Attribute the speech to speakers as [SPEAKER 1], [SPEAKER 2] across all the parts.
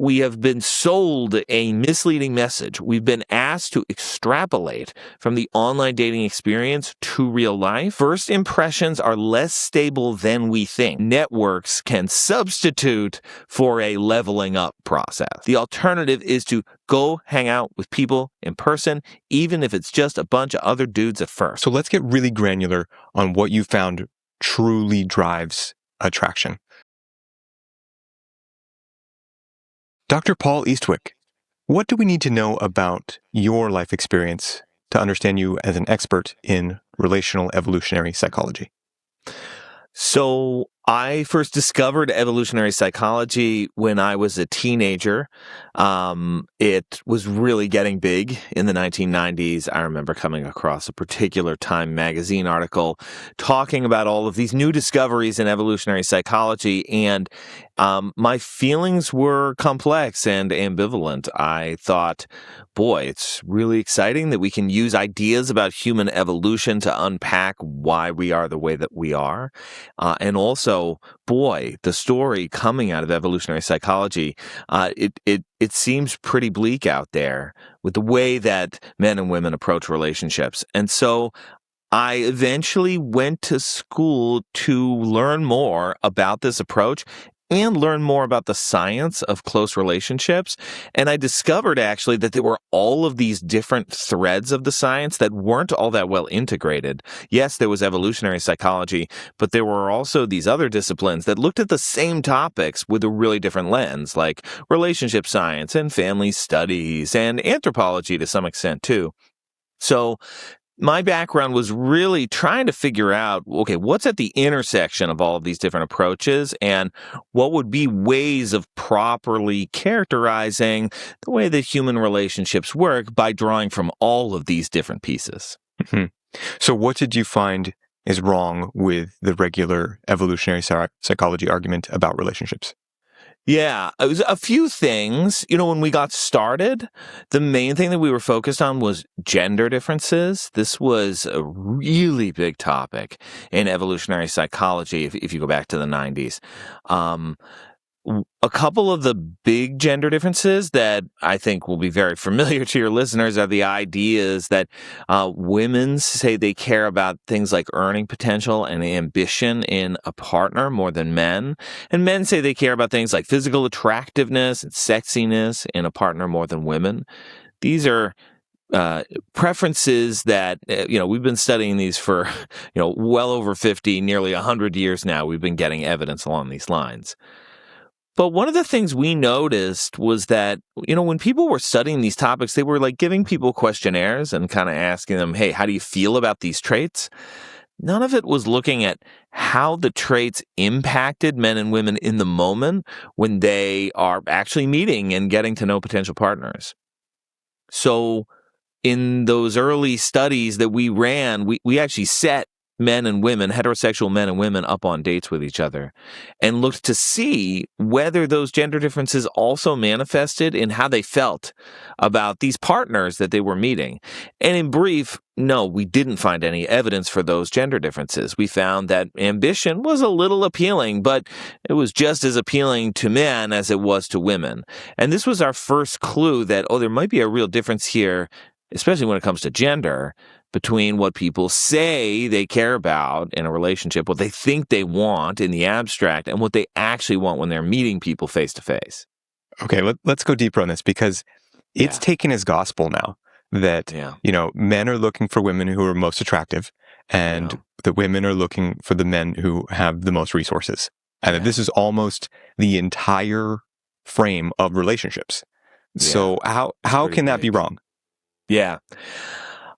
[SPEAKER 1] we have been sold a misleading message. We've been asked to extrapolate from the online dating experience to real life. First impressions are less stable than we think. Networks can substitute for a leveling up process. The alternative is to go hang out with people in person, even if it's just a bunch of other dudes at first.
[SPEAKER 2] So let's get really granular on what you found truly drives attraction. Dr. Paul Eastwick, what do we need to know about your life experience to understand you as an expert in relational evolutionary psychology?
[SPEAKER 1] So I first discovered evolutionary psychology when I was a teenager. It was really getting big in the 1990s. I remember coming across a particular Time magazine article talking about all of these new discoveries in evolutionary psychology, and my feelings were complex and ambivalent. I thought, boy, it's really exciting that we can use ideas about human evolution to unpack why we are the way that we are. And also, boy, the story coming out of evolutionary psychology, it seems pretty bleak out there with the way that men and women approach relationships. And so I eventually went to school to learn more about this approach and learn more about the science of close relationships. And I discovered actually that there were all of these different threads of the science that weren't all that well integrated. Yes, there was evolutionary psychology, but there were also these other disciplines that looked at the same topics with a really different lens, like relationship science and family studies and anthropology to some extent too. So my background was really trying to figure out, okay, what's at the intersection of all of these different approaches and what would be ways of properly characterizing the way that human relationships work by drawing from all of these different pieces.
[SPEAKER 2] Mm-hmm. So what did you find is wrong with the regular evolutionary psychology argument about relationships?
[SPEAKER 1] Yeah, it was a few things. When we got started, the main thing that we were focused on was gender differences. This was a really big topic in evolutionary psychology if you go back to the 90s. A couple of the big gender differences that I think will be very familiar to your listeners are the ideas that women say they care about things like earning potential and ambition in a partner more than men, and men say they care about things like physical attractiveness and sexiness in a partner more than women. These are preferences that, we've been studying these for, well over 50, nearly 100 years now. We've been getting evidence along these lines. But one of the things we noticed was that, when people were studying these topics, they were like giving people questionnaires and kind of asking them, hey, how do you feel about these traits? None of it was looking at how the traits impacted men and women in the moment when they are actually meeting and getting to know potential partners. So in those early studies that we ran, we actually set men and women, heterosexual men and women, up on dates with each other and looked to see whether those gender differences also manifested in how they felt about these partners that they were meeting. And in brief, no, we didn't find any evidence for those gender differences. We found that ambition was a little appealing, but it was just as appealing to men as it was to women. And this was our first clue that, there might be a real difference here, especially when it comes to gender, between what people say they care about in a relationship, what they think they want in the abstract, and what they actually want when they're meeting people face to face.
[SPEAKER 2] Okay, let's go deeper on this, because it's taken as gospel now that, men are looking for women who are most attractive, and the women are looking for the men who have the most resources. And that this is almost the entire frame of relationships. So how can that be wrong?
[SPEAKER 1] Yeah.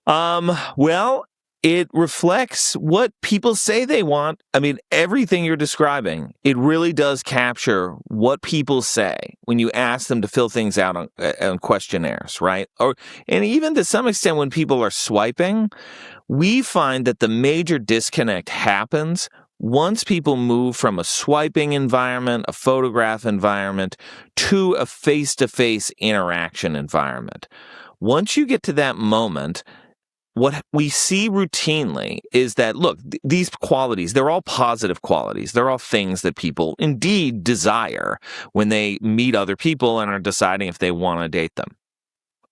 [SPEAKER 1] Well, it reflects what people say they want. I mean, everything you're describing, it really does capture what people say when you ask them to fill things out on questionnaires, right? And even to some extent when people are swiping, we find that the major disconnect happens once people move from a swiping environment, a photograph environment, to a face-to-face interaction environment. Once you get to that moment, what we see routinely is that, look, these qualities, they're all positive qualities. They're all things that people indeed desire when they meet other people and are deciding if they want to date them.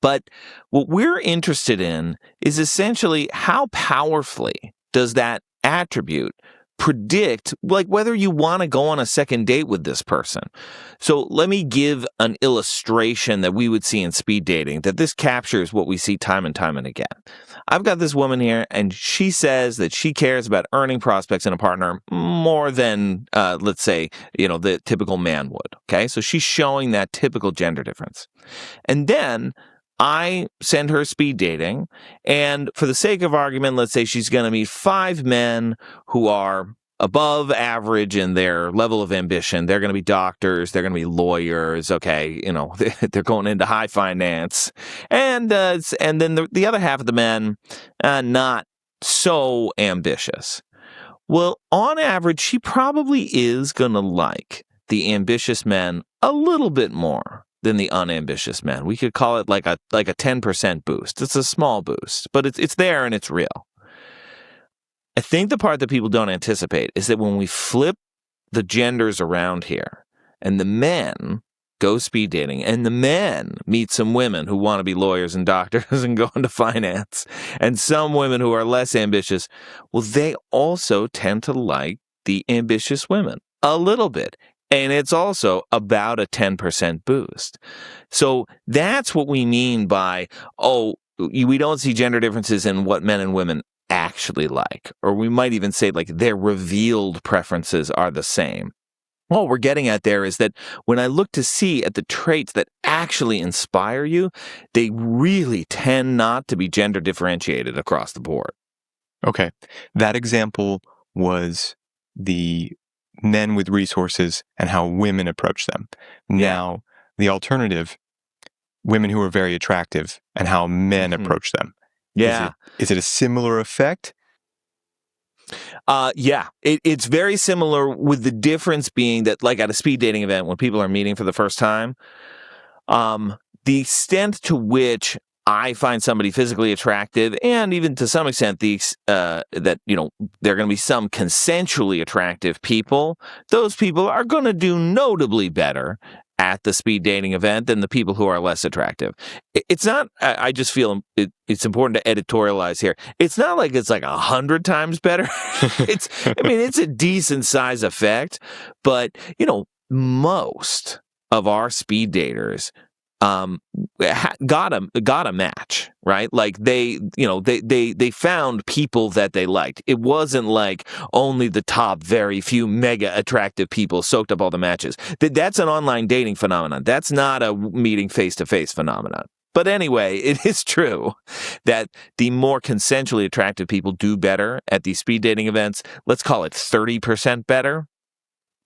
[SPEAKER 1] But what we're interested in is essentially how powerfully does that attribute predict, like, whether you want to go on a second date with this person. So let me give an illustration that we would see in speed dating, that this captures what we see time and time and again. I've got this woman here, and she says that she cares about earning prospects in a partner more than, let's say, the typical man would. Okay, so she's showing that typical gender difference. And then I send her speed dating, and for the sake of argument, let's say she's going to meet 5 men who are above average in their level of ambition. They're going to be doctors. They're going to be lawyers. Okay, they're going into high finance, and then the other half of the men, not so ambitious. Well, on average, she probably is going to like the ambitious men a little bit more than the unambitious men. We could call it like a 10% boost. It's a small boost, but it's there and it's real. I think the part that people don't anticipate is that when we flip the genders around here, and the men go speed dating, and the men meet some women who want to be lawyers and doctors and go into finance, and some women who are less ambitious, well, they also tend to like the ambitious women a little bit. And it's also about a 10% boost. So that's what we mean by, we don't see gender differences in what men and women actually like. Or we might even say, like, their revealed preferences are the same. What we're getting at there is that when I look to see at the traits that actually inspire you, they really tend not to be gender differentiated across the board.
[SPEAKER 2] Okay. That example was the men with resources and how women approach them. Now, the alternative, women who are very attractive and how men approach them.
[SPEAKER 1] Yeah.
[SPEAKER 2] Is it a similar effect?
[SPEAKER 1] Yeah. It's very similar, with the difference being that, like, at a speed dating event, when people are meeting for the first time, the extent to which I find somebody physically attractive, and even to some extent that there are going to be some consensually attractive people, those people are going to do notably better at the speed dating event than the people who are less attractive. It's not, I just feel it's important to editorialize here. It's not like it's like 100 times better. It's a decent size effect, but most of our speed daters got a match, right? Like they found people that they liked. It wasn't like only the top very few mega attractive people soaked up all the matches. That's an online dating phenomenon. That's not a meeting face-to-face phenomenon. But anyway, it is true that the more consensually attractive people do better at these speed dating events. Let's call it 30% better.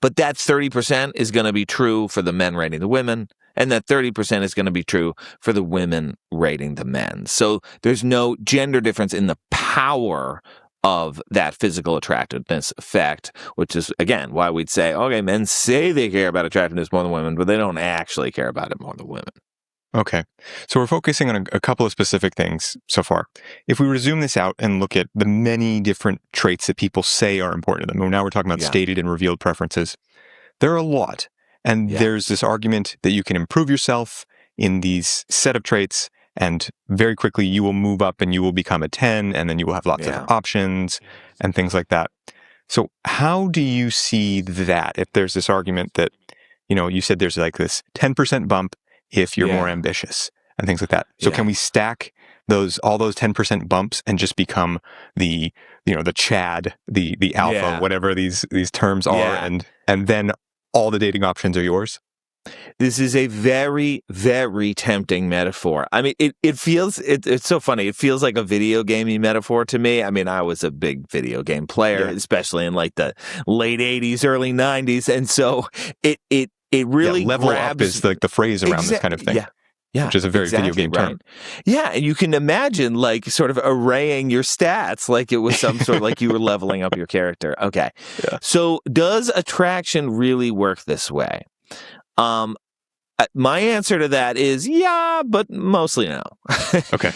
[SPEAKER 1] But that 30% is going to be true for the men rating the women, and that 30% is going to be true for the women rating the men. So there's no gender difference in the power of that physical attractiveness effect, which is, again, why we'd say, okay, men say they care about attractiveness more than women, but they don't actually care about it more than women.
[SPEAKER 2] Okay. So we're focusing on a couple of specific things so far. If we resume this out and look at the many different traits that people say are important to them, now we're talking about stated and revealed preferences. There are a lot. And there's this argument that you can improve yourself in these set of traits, and very quickly you will move up and you will become a 10, and then you will have lots of options and things like that. So how do you see that? If there's this argument that, you said there's like this 10% bump if you're more ambitious and things like that. So can we stack all those 10% bumps and just become the Chad, the alpha, whatever these terms are, and then all the dating options are yours?
[SPEAKER 1] This is a very, very tempting metaphor. I mean, it feels, it's so funny. It feels like a video gamey metaphor to me. I mean, I was a big video game player, especially in like the late 80s, early 90s. And so it really
[SPEAKER 2] level
[SPEAKER 1] grabs,
[SPEAKER 2] up is like the phrase around this kind of thing.
[SPEAKER 1] Yeah,
[SPEAKER 2] which is a very video game term.
[SPEAKER 1] Yeah, and you can imagine like sort of arraying your stats like it was some sort of like you were leveling up your character. Okay. Yeah. So does attraction really work this way? My answer to that is yeah, but mostly no.
[SPEAKER 2] Okay.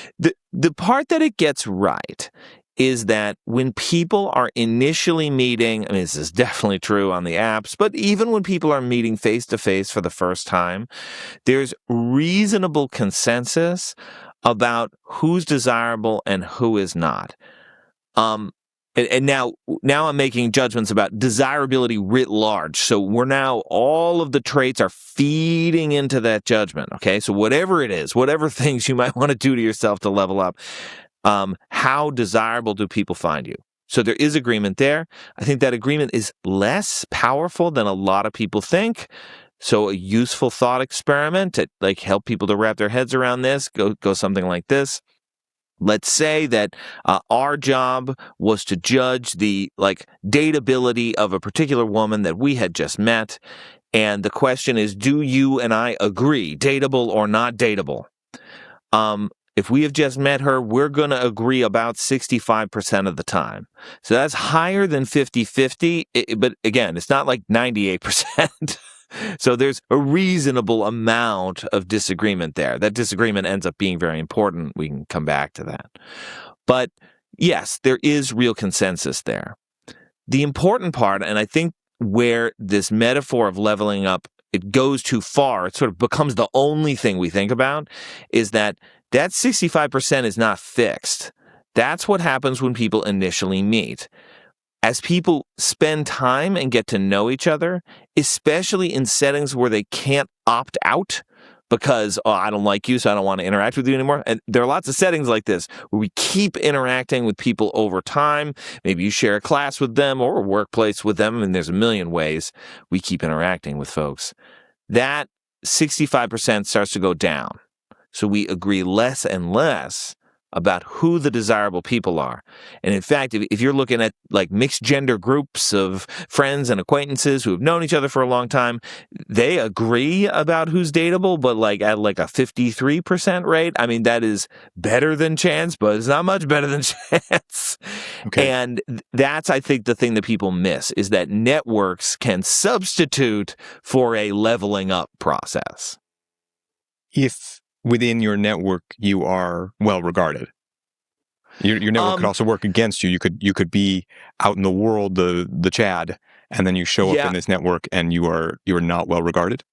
[SPEAKER 1] The part that it gets right is that when people are initially meeting, I mean, this is definitely true on the apps, but even when people are meeting face to face for the first time, there's reasonable consensus about who's desirable and who is not. And now I'm making judgments about desirability writ large. So we're now, all of the traits are feeding into that judgment. Okay. So whatever it is, whatever things you might want to do to yourself to level up, how desirable do people find you? So there is agreement there. I think that agreement is less powerful than a lot of people think. So a useful thought experiment to like help people to wrap their heads around this, go something like this. Let's say that our job was to judge the dateability of a particular woman that we had just met. And the question is, do you and I agree, dateable or not dateable? If we have just met her, we're going to agree about 65% of the time. So that's higher than 50-50, but again, it's not like 98%. So there's a reasonable amount of disagreement there. That disagreement ends up being very important. We can come back to that. But yes, there is real consensus there. The important part, and I think where this metaphor of leveling up, it goes too far, it sort of becomes the only thing we think about, is that 65% is not fixed. That's what happens when people initially meet. As people spend time and get to know each other, especially in settings where they can't opt out because, I don't like you, so I don't want to interact with you anymore. And there are lots of settings like this where we keep interacting with people over time. Maybe you share a class with them or a workplace with them, and there's a million ways we keep interacting with folks. That 65% starts to go down. So we agree less and less about who the desirable people are. And in fact, if you're looking at like mixed gender groups of friends and acquaintances who have known each other for a long time, they agree about who's dateable, but like at like a 53% rate. I mean, that is better than chance, but it's not much better than chance. Okay. And that's, I think, the thing that people miss is that networks can substitute for a leveling up process.
[SPEAKER 2] If within your network you are well regarded, your network could also work against you. You could be out in the world, the Chad, and then you show up in this network and you are not well regarded.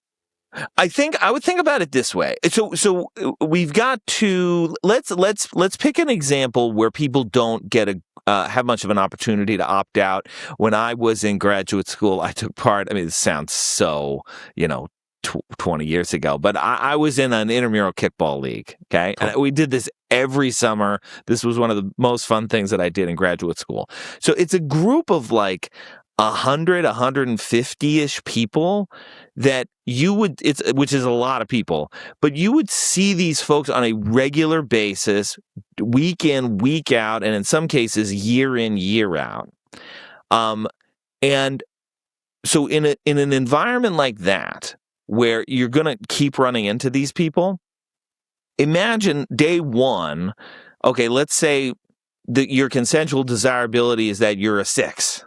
[SPEAKER 1] I think I would think about it this way. So we've got to let's pick an example where people don't get have much of an opportunity to opt out. When I was in graduate school, I took part. I mean, it sounds so 20 years ago, but I was in an intramural kickball league. Okay. Cool. And we did this every summer. This was one of the most fun things that I did in graduate school. So it's a group of like 150-ish people that which is a lot of people, but you would see these folks on a regular basis, week in, week out, and in some cases, year in, year out. And so in an environment like that, where you're going to keep running into these people, imagine day one, okay, let's say that your consensual desirability is that you're a 6.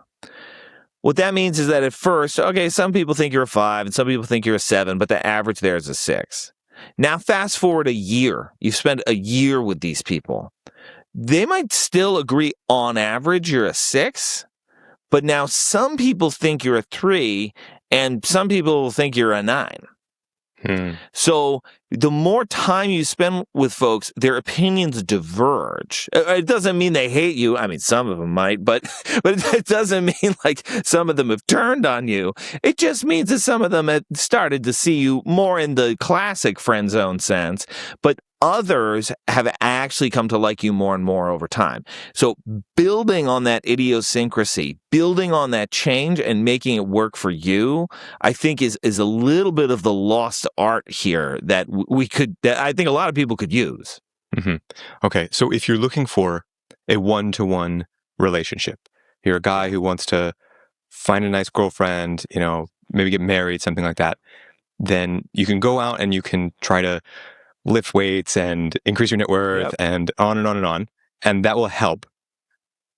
[SPEAKER 1] What that means is that at first, okay, some people think you're a 5 and some people think you're a 7, but the average there is a 6. Now fast forward a year. You've spent a year with these people. They might still agree on average you're a 6, but now some people think you're a 3 and some people will think you're a 9. So the more time you spend with folks, their opinions diverge. It doesn't mean they hate you. I mean, some of them might, but it doesn't mean like some of them have turned on you. It just means that some of them have started to see you more in the classic friend zone sense, but others have actually come to like you more and more over time. So building on that idiosyncrasy, building on that change and making it work for you, I think is a little bit of the lost art here that I think a lot of people could use.
[SPEAKER 2] Mm-hmm. Okay. So if you're looking for a one-to-one relationship, you're a guy who wants to find a nice girlfriend, maybe get married, something like that, then you can go out and you can try to lift weights and increase your net worth and on and on and on. And that will help.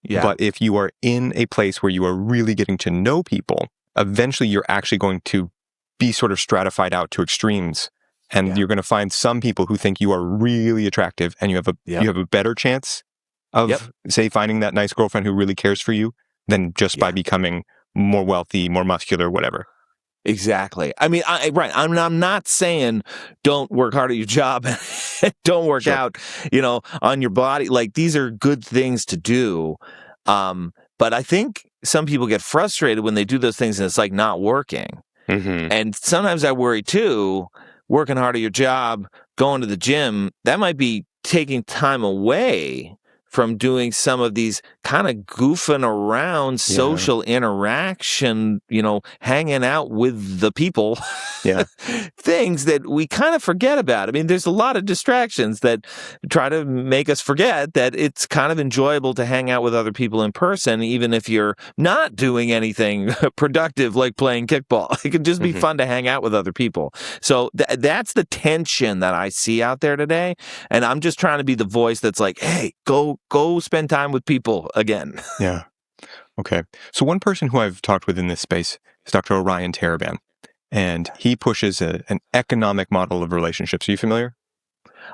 [SPEAKER 2] Yeah. But if you are in a place where you are really getting to know people, eventually you're actually going to be sort of stratified out to extremes. And you're going to find some people who think you are really attractive and you have a better chance of, say, finding that nice girlfriend who really cares for you than just by becoming more wealthy, more muscular, whatever.
[SPEAKER 1] Exactly. I mean, I'm not saying don't work hard at your job, don't work out, on your body. Like, these are good things to do. But I think some people get frustrated when they do those things and it's like not working.
[SPEAKER 2] Mm-hmm.
[SPEAKER 1] And sometimes I worry too, working hard at your job, going to the gym, that might be taking time away from doing some of these kind of goofing around social interaction, hanging out with the people, things that we kind of forget about. I mean, there's a lot of distractions that try to make us forget that it's kind of enjoyable to hang out with other people in person, even if you're not doing anything productive like playing kickball. It can just be fun to hang out with other people. So that's the tension that I see out there today. And I'm just trying to be the voice that's like, hey, go spend time with people again.
[SPEAKER 2] Yeah. Okay. So one person who I've talked with in this space is Dr. Orion Taraban, and he pushes an economic model of relationships. Are you familiar?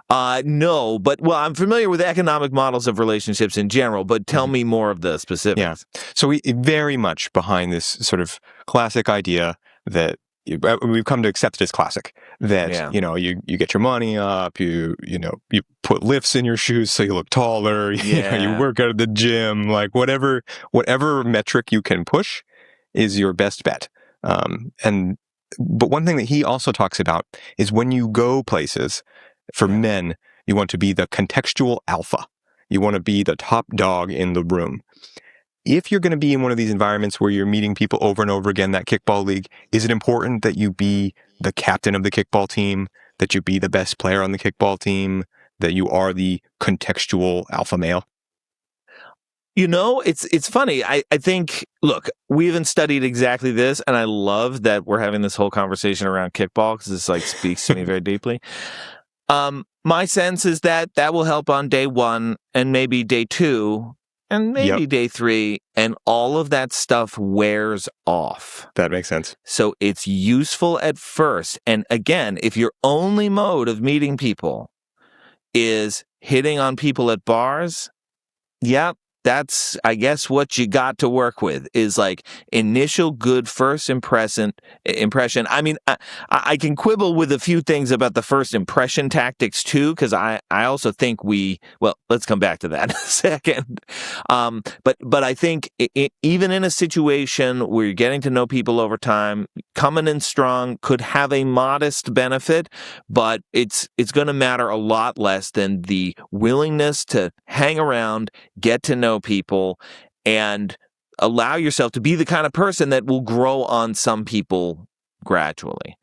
[SPEAKER 1] No, but I'm familiar with economic models of relationships in general, but tell me more of the specifics.
[SPEAKER 2] Yeah. So we very much behind this sort of classic idea that we've come to accept it as classic, that you get your money up, you put lifts in your shoes so you look taller, you work out at the gym, like whatever metric you can push is your best bet. But one thing that he also talks about is when you go places, for men, you want to be the contextual alpha. You want to be the top dog in the room. If you're going to be in one of these environments where you're meeting people over and over again, that kickball league, is it important that you be the captain of the kickball team, that you be the best player on the kickball team, that you are the contextual alpha male?
[SPEAKER 1] It's funny. I think, look, we haven't studied exactly this, and I love that we're having this whole conversation around kickball because this speaks to me very deeply. My sense is that will help on day 1 and maybe day 2 and maybe day 3, and all of that stuff wears off.
[SPEAKER 2] That makes sense.
[SPEAKER 1] So it's useful at first. And again, if your only mode of meeting people is hitting on people at bars, that's, I guess, what you got to work with is like initial good first impression. I mean, I can quibble with a few things about the first impression tactics too, because I also think let's come back to that in a second. But I think even in a situation where you're getting to know people over time, coming in strong could have a modest benefit, but it's going to matter a lot less than the willingness to hang around, get to know people, and allow yourself to be the kind of person that will grow on some people gradually.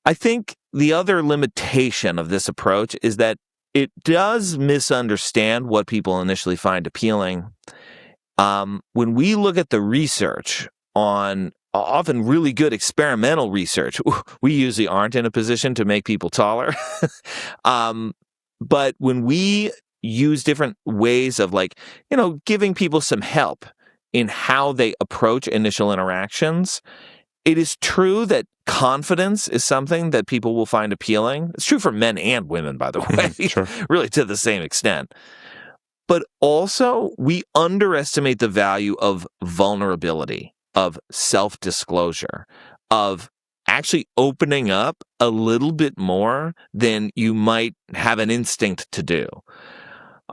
[SPEAKER 1] I think the other limitation of this approach is that it does misunderstand what people initially find appealing. When we look at the research on often really good experimental research, we usually aren't in a position to make people taller. But when we use different ways of giving people some help in how they approach initial interactions, it is true that confidence is something that people will find appealing. It's true for men and women, by the way,
[SPEAKER 2] Sure.
[SPEAKER 1] Really to the same extent. But also, we underestimate the value of vulnerability, of self-disclosure, of actually opening up a little bit more than you might have an instinct to do.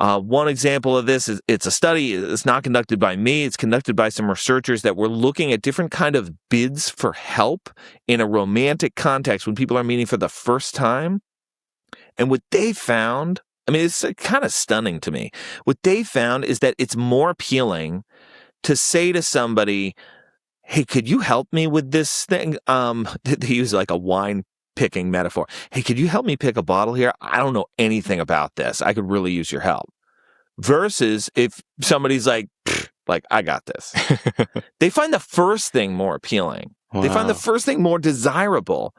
[SPEAKER 1] One example of this is it's a study. It's not conducted by me. It's conducted by some researchers that were looking at different kind of bids for help in a romantic context when people are meeting for the first time. And what they found, I mean, it's kind of stunning to me. What they found is that it's more appealing to say to somebody, hey, could you help me with this thing? They use like a wine picking metaphor. Hey, could you help me pick a bottle here? I don't know anything about this. I could really use your help. Versus if somebody's like, I got this. They find the first thing more appealing. Wow. They find the first thing more desirable.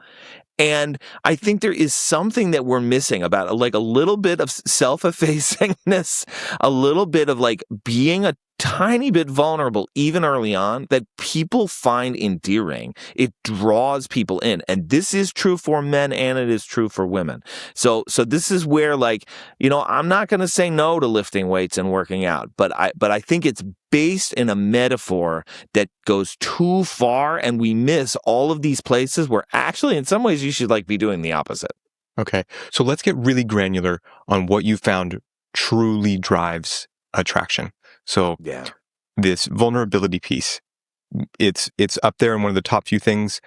[SPEAKER 1] And I think there is something that we're missing about a little bit of self-effacingness, a little bit of being a tiny bit vulnerable, even early on, that people find endearing. It draws people in. And this is true for men and it is true for women. So this is where, like, I'm not going to say no to lifting weights and working out, but I think it's based in a metaphor that goes too far, and we miss all of these places where actually in some ways you should be doing the opposite.
[SPEAKER 2] Okay. So let's get really granular on what you found truly drives attraction. So this vulnerability piece, it's up there in one of the top few things,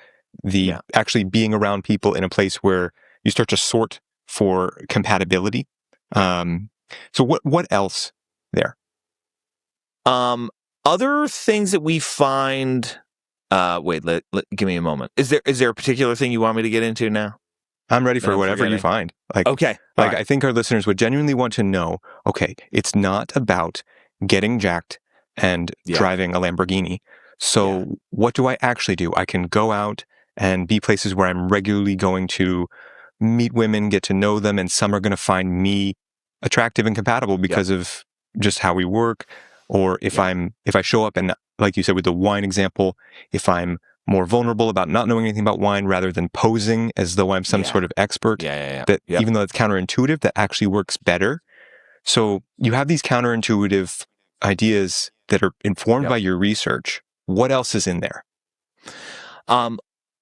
[SPEAKER 2] actually being around people in a place where you start to sort for compatibility. So what else there?
[SPEAKER 1] Other things that we find, give me a moment. Is there a particular thing you want me to get into now?
[SPEAKER 2] I'm ready for whatever you find.
[SPEAKER 1] Okay. Right.
[SPEAKER 2] I think our listeners would genuinely want to know, okay, it's not about getting jacked and driving a Lamborghini. So what do I actually do? I can go out and be places where I'm regularly going to meet women, get to know them, and some are going to find me attractive and compatible because of just how we work. Or if I show up and, like you said with the wine example, if I'm more vulnerable about not knowing anything about wine rather than posing as though I'm some sort of expert, that even though it's counterintuitive, that actually works better. So you have these counterintuitive ideas that are informed by your research. What else is in there?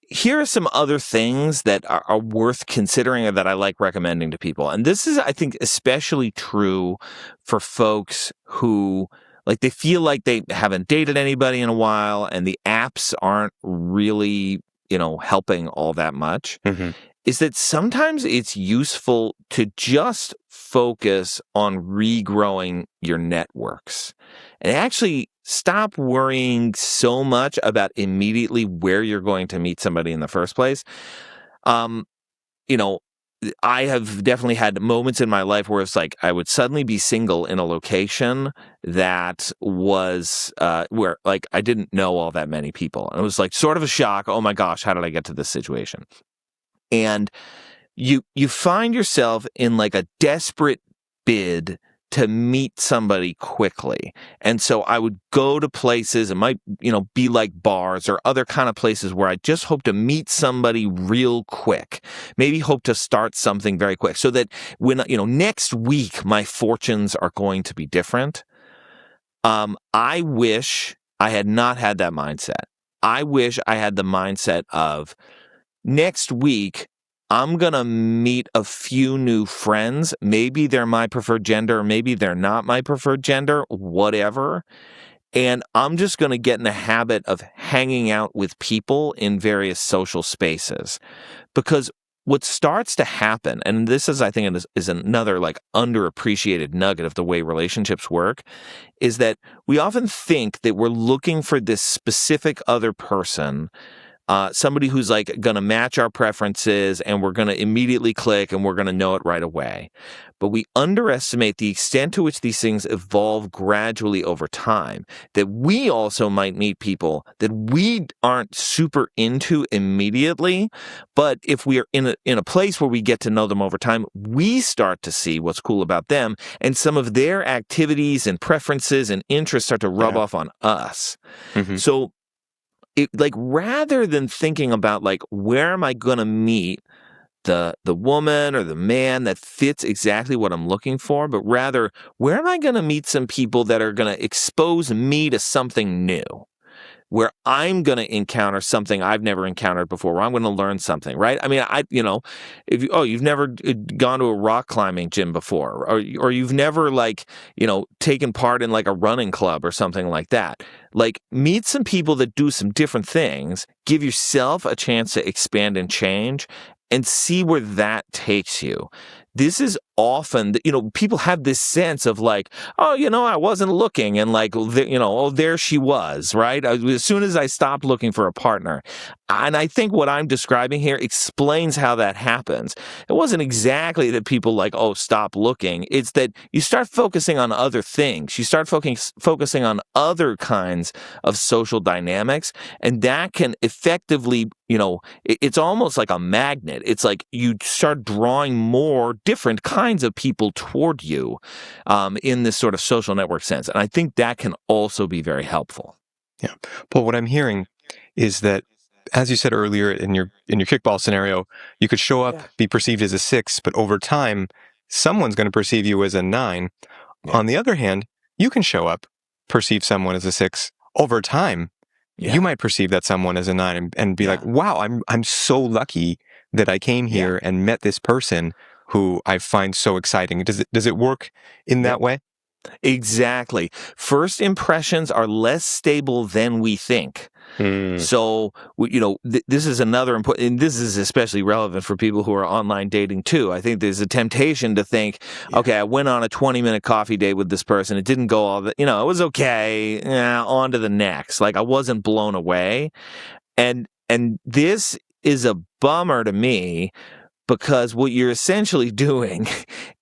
[SPEAKER 1] Here are some other things that are worth considering or that I like recommending to people. And this is, I think, especially true for folks who they feel like they haven't dated anybody in a while and the apps aren't really, helping all that much. Mm-hmm. Is that sometimes it's useful to just focus on regrowing your networks and actually stop worrying so much about immediately where you're going to meet somebody in the first place. I have definitely had moments in my life where it's I would suddenly be single in a location that was where I didn't know all that many people. And it was sort of a shock. Oh my gosh, how did I get to this situation? And you find yourself in a desperate bid to meet somebody quickly. And so I would go to places, it might, be like bars or other kind of places where I just hope to meet somebody real quick, maybe hope to start something very quick so that when, next week my fortunes are going to be different. I wish I had not had that mindset. I wish I had the mindset of next week, I'm going to meet a few new friends. Maybe they're my preferred gender, maybe they're not my preferred gender, whatever. And I'm just going to get in the habit of hanging out with people in various social spaces. Because what starts to happen, and this is, I think, is another underappreciated nugget of the way relationships work, is that we often think that we're looking for this specific other person, somebody who's going to match our preferences and we're going to immediately click and we're going to know it right away. But we underestimate the extent to which these things evolve gradually over time, that we also might meet people that we aren't super into immediately, but if we are in a place where we get to know them over time, we start to see what's cool about them and some of their activities and preferences and interests start to rub off on us. Mm-hmm. So rather than thinking about where am I going to meet the woman or the man that fits exactly what I'm looking for, but rather where am I going to meet some people that are going to expose me to something new, where I'm going to encounter something I've never encountered before, where I'm going to learn something, right? I mean, you've never gone to a rock climbing gym before, or you've never taken part in a running club or something like that. Meet some people that do some different things, give yourself a chance to expand and change, and see where that takes you. This is often, people have this sense of I wasn't looking and there she was, right? As soon as I stopped looking for a partner. And I think what I'm describing here explains how that happens. It wasn't exactly that people stop looking. It's that you start focusing on other things. You start focusing on other kinds of social dynamics, and that can effectively, it's almost like a magnet. It's you start drawing more different kinds of people toward you in this sort of social network sense. And I think that can also be very helpful.
[SPEAKER 2] Yeah. But what I'm hearing is that, as you said earlier in your kickball scenario, you could show up, be perceived as a 6, but over time, someone's going to perceive you as a 9. Yeah. On the other hand, you can show up, perceive someone as a 6. Over time, you might perceive that someone as a 9 and be like, wow, I'm so lucky that I came here and met this person who I find so exciting. Does it work in that way?
[SPEAKER 1] Exactly. First impressions are less stable than we think. So, this is another important, and this is especially relevant for people who are online dating too. I think there's a temptation to think, okay, I went on a 20-minute coffee date with this person. It didn't go all the, it was okay. On to the next. Like, I wasn't blown away. And this is a bummer to me, because what you're essentially doing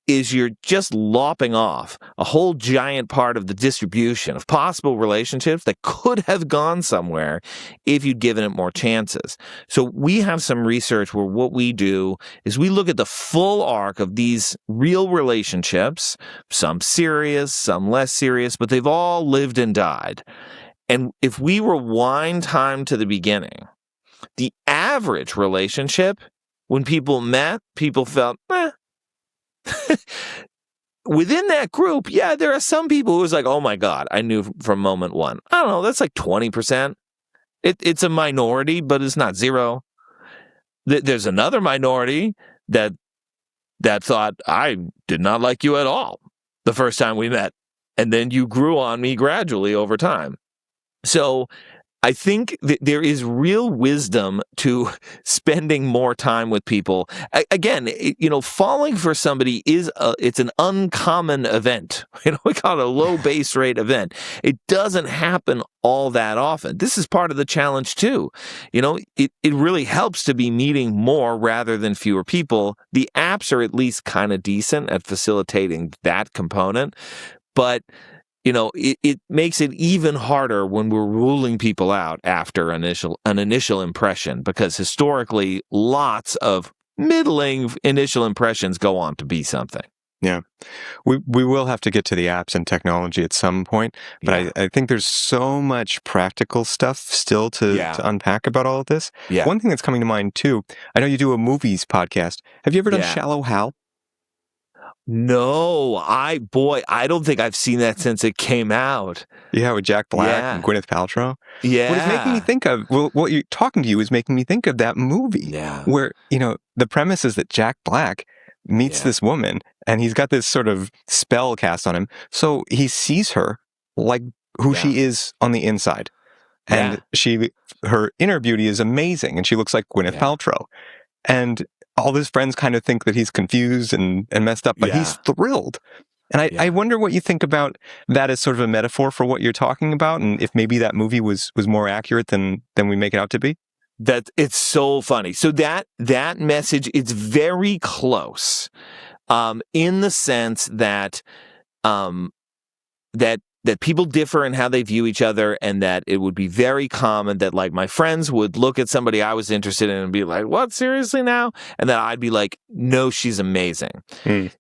[SPEAKER 1] is you're just lopping off a whole giant part of the distribution of possible relationships that could have gone somewhere if you'd given it more chances. So we have some research where what we do is we look at the full arc of these real relationships, some serious, some less serious, but they've all lived and died. And if we rewind time to the beginning, the average relationship, when people met, people felt, Within that group, there are some people who was like, oh my God, I knew from moment one. I don't know, that's like 20%. It's a minority, but it's not zero. There's another minority that thought, I did not like you at all the first time we met. And then you grew on me gradually over time. So I think that there is real wisdom to spending more time with people. Again, falling for somebody it's an uncommon event. We call it a low base rate event. It doesn't happen all that often. This is part of the challenge too. It really helps to be meeting more rather than fewer people. The apps are at least kind of decent at facilitating that component, but it makes it even harder when we're ruling people out after an initial impression, because historically, lots of middling initial impressions go on to be something.
[SPEAKER 2] Yeah. We will have to get to the apps and technology at some point, but I think there's so much practical stuff still to unpack about all of this. Yeah. One thing that's coming to mind, too, I know you do a movies podcast. Have you ever done Shallow Hal?
[SPEAKER 1] No, I don't think I've seen that since it came out.
[SPEAKER 2] Yeah, with Jack Black and Gwyneth Paltrow.
[SPEAKER 1] Yeah.
[SPEAKER 2] What it's making me think of, what you're talking to you is making me think of that movie.
[SPEAKER 1] Yeah.
[SPEAKER 2] Where, the premise is that Jack Black meets this woman and he's got this sort of spell cast on him. So he sees her like who she is on the inside. And her inner beauty is amazing and she looks like Gwyneth Paltrow. And all his friends kind of think that he's confused and messed up, but he's thrilled. And I wonder what you think about that as sort of a metaphor for what you're talking about, and if maybe that movie was more accurate than we make it out to be.
[SPEAKER 1] That it's so funny. So that message, it's very close, in the sense that that people differ in how they view each other, and that it would be very common that, like, my friends would look at somebody I was interested in and be like, what, seriously now? And then I'd be like, no, she's amazing. It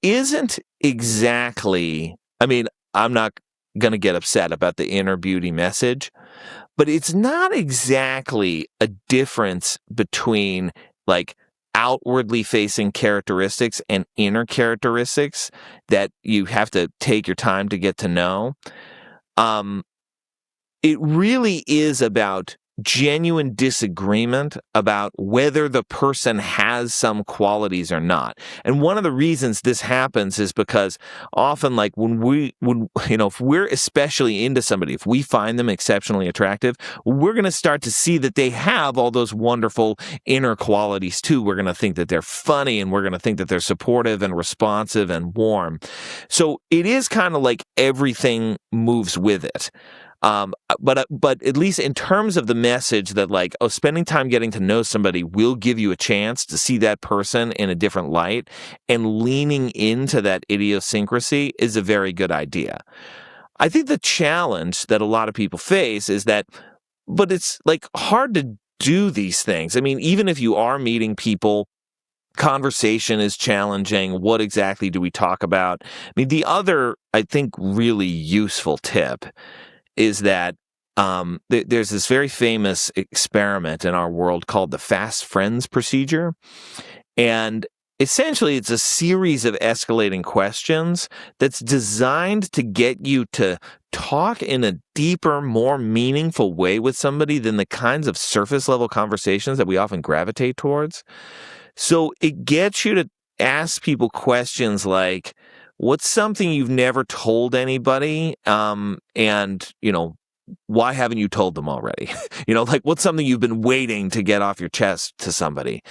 [SPEAKER 1] isn't exactly, I mean, I'm not going to get upset about the inner beauty message, but it's not exactly a difference between, like, outwardly facing characteristics and inner characteristics that you have to take your time to get to know. It really is about genuine disagreement about whether the person has some qualities or not. And one of the reasons this happens is because often, like, if we're especially into somebody, if we find them exceptionally attractive, we're going to start to see that they have all those wonderful inner qualities too. We're going to think that they're funny, and we're going to think that they're supportive and responsive and warm. So it is kind of like everything moves with it. But at least in terms of the message that, like, spending time getting to know somebody will give you a chance to see that person in a different light, and leaning into that idiosyncrasy is a very good idea. I think the challenge that a lot of people face is that, but it's, like, hard to do these things. I mean, even if you are meeting people conversation is challenging. What exactly do we talk about? I mean, the other, I think, really useful tip is that there's this very famous experiment in our world called the fast friends procedure. And essentially, it's a series of escalating questions that's designed to get you to talk in a deeper, more meaningful way with somebody than the kinds of surface level conversations that we often gravitate towards. So it gets you to ask people questions like, what's something you've never told anybody? And, why haven't you told them already? Like what's something you've been waiting to get off your chest to somebody?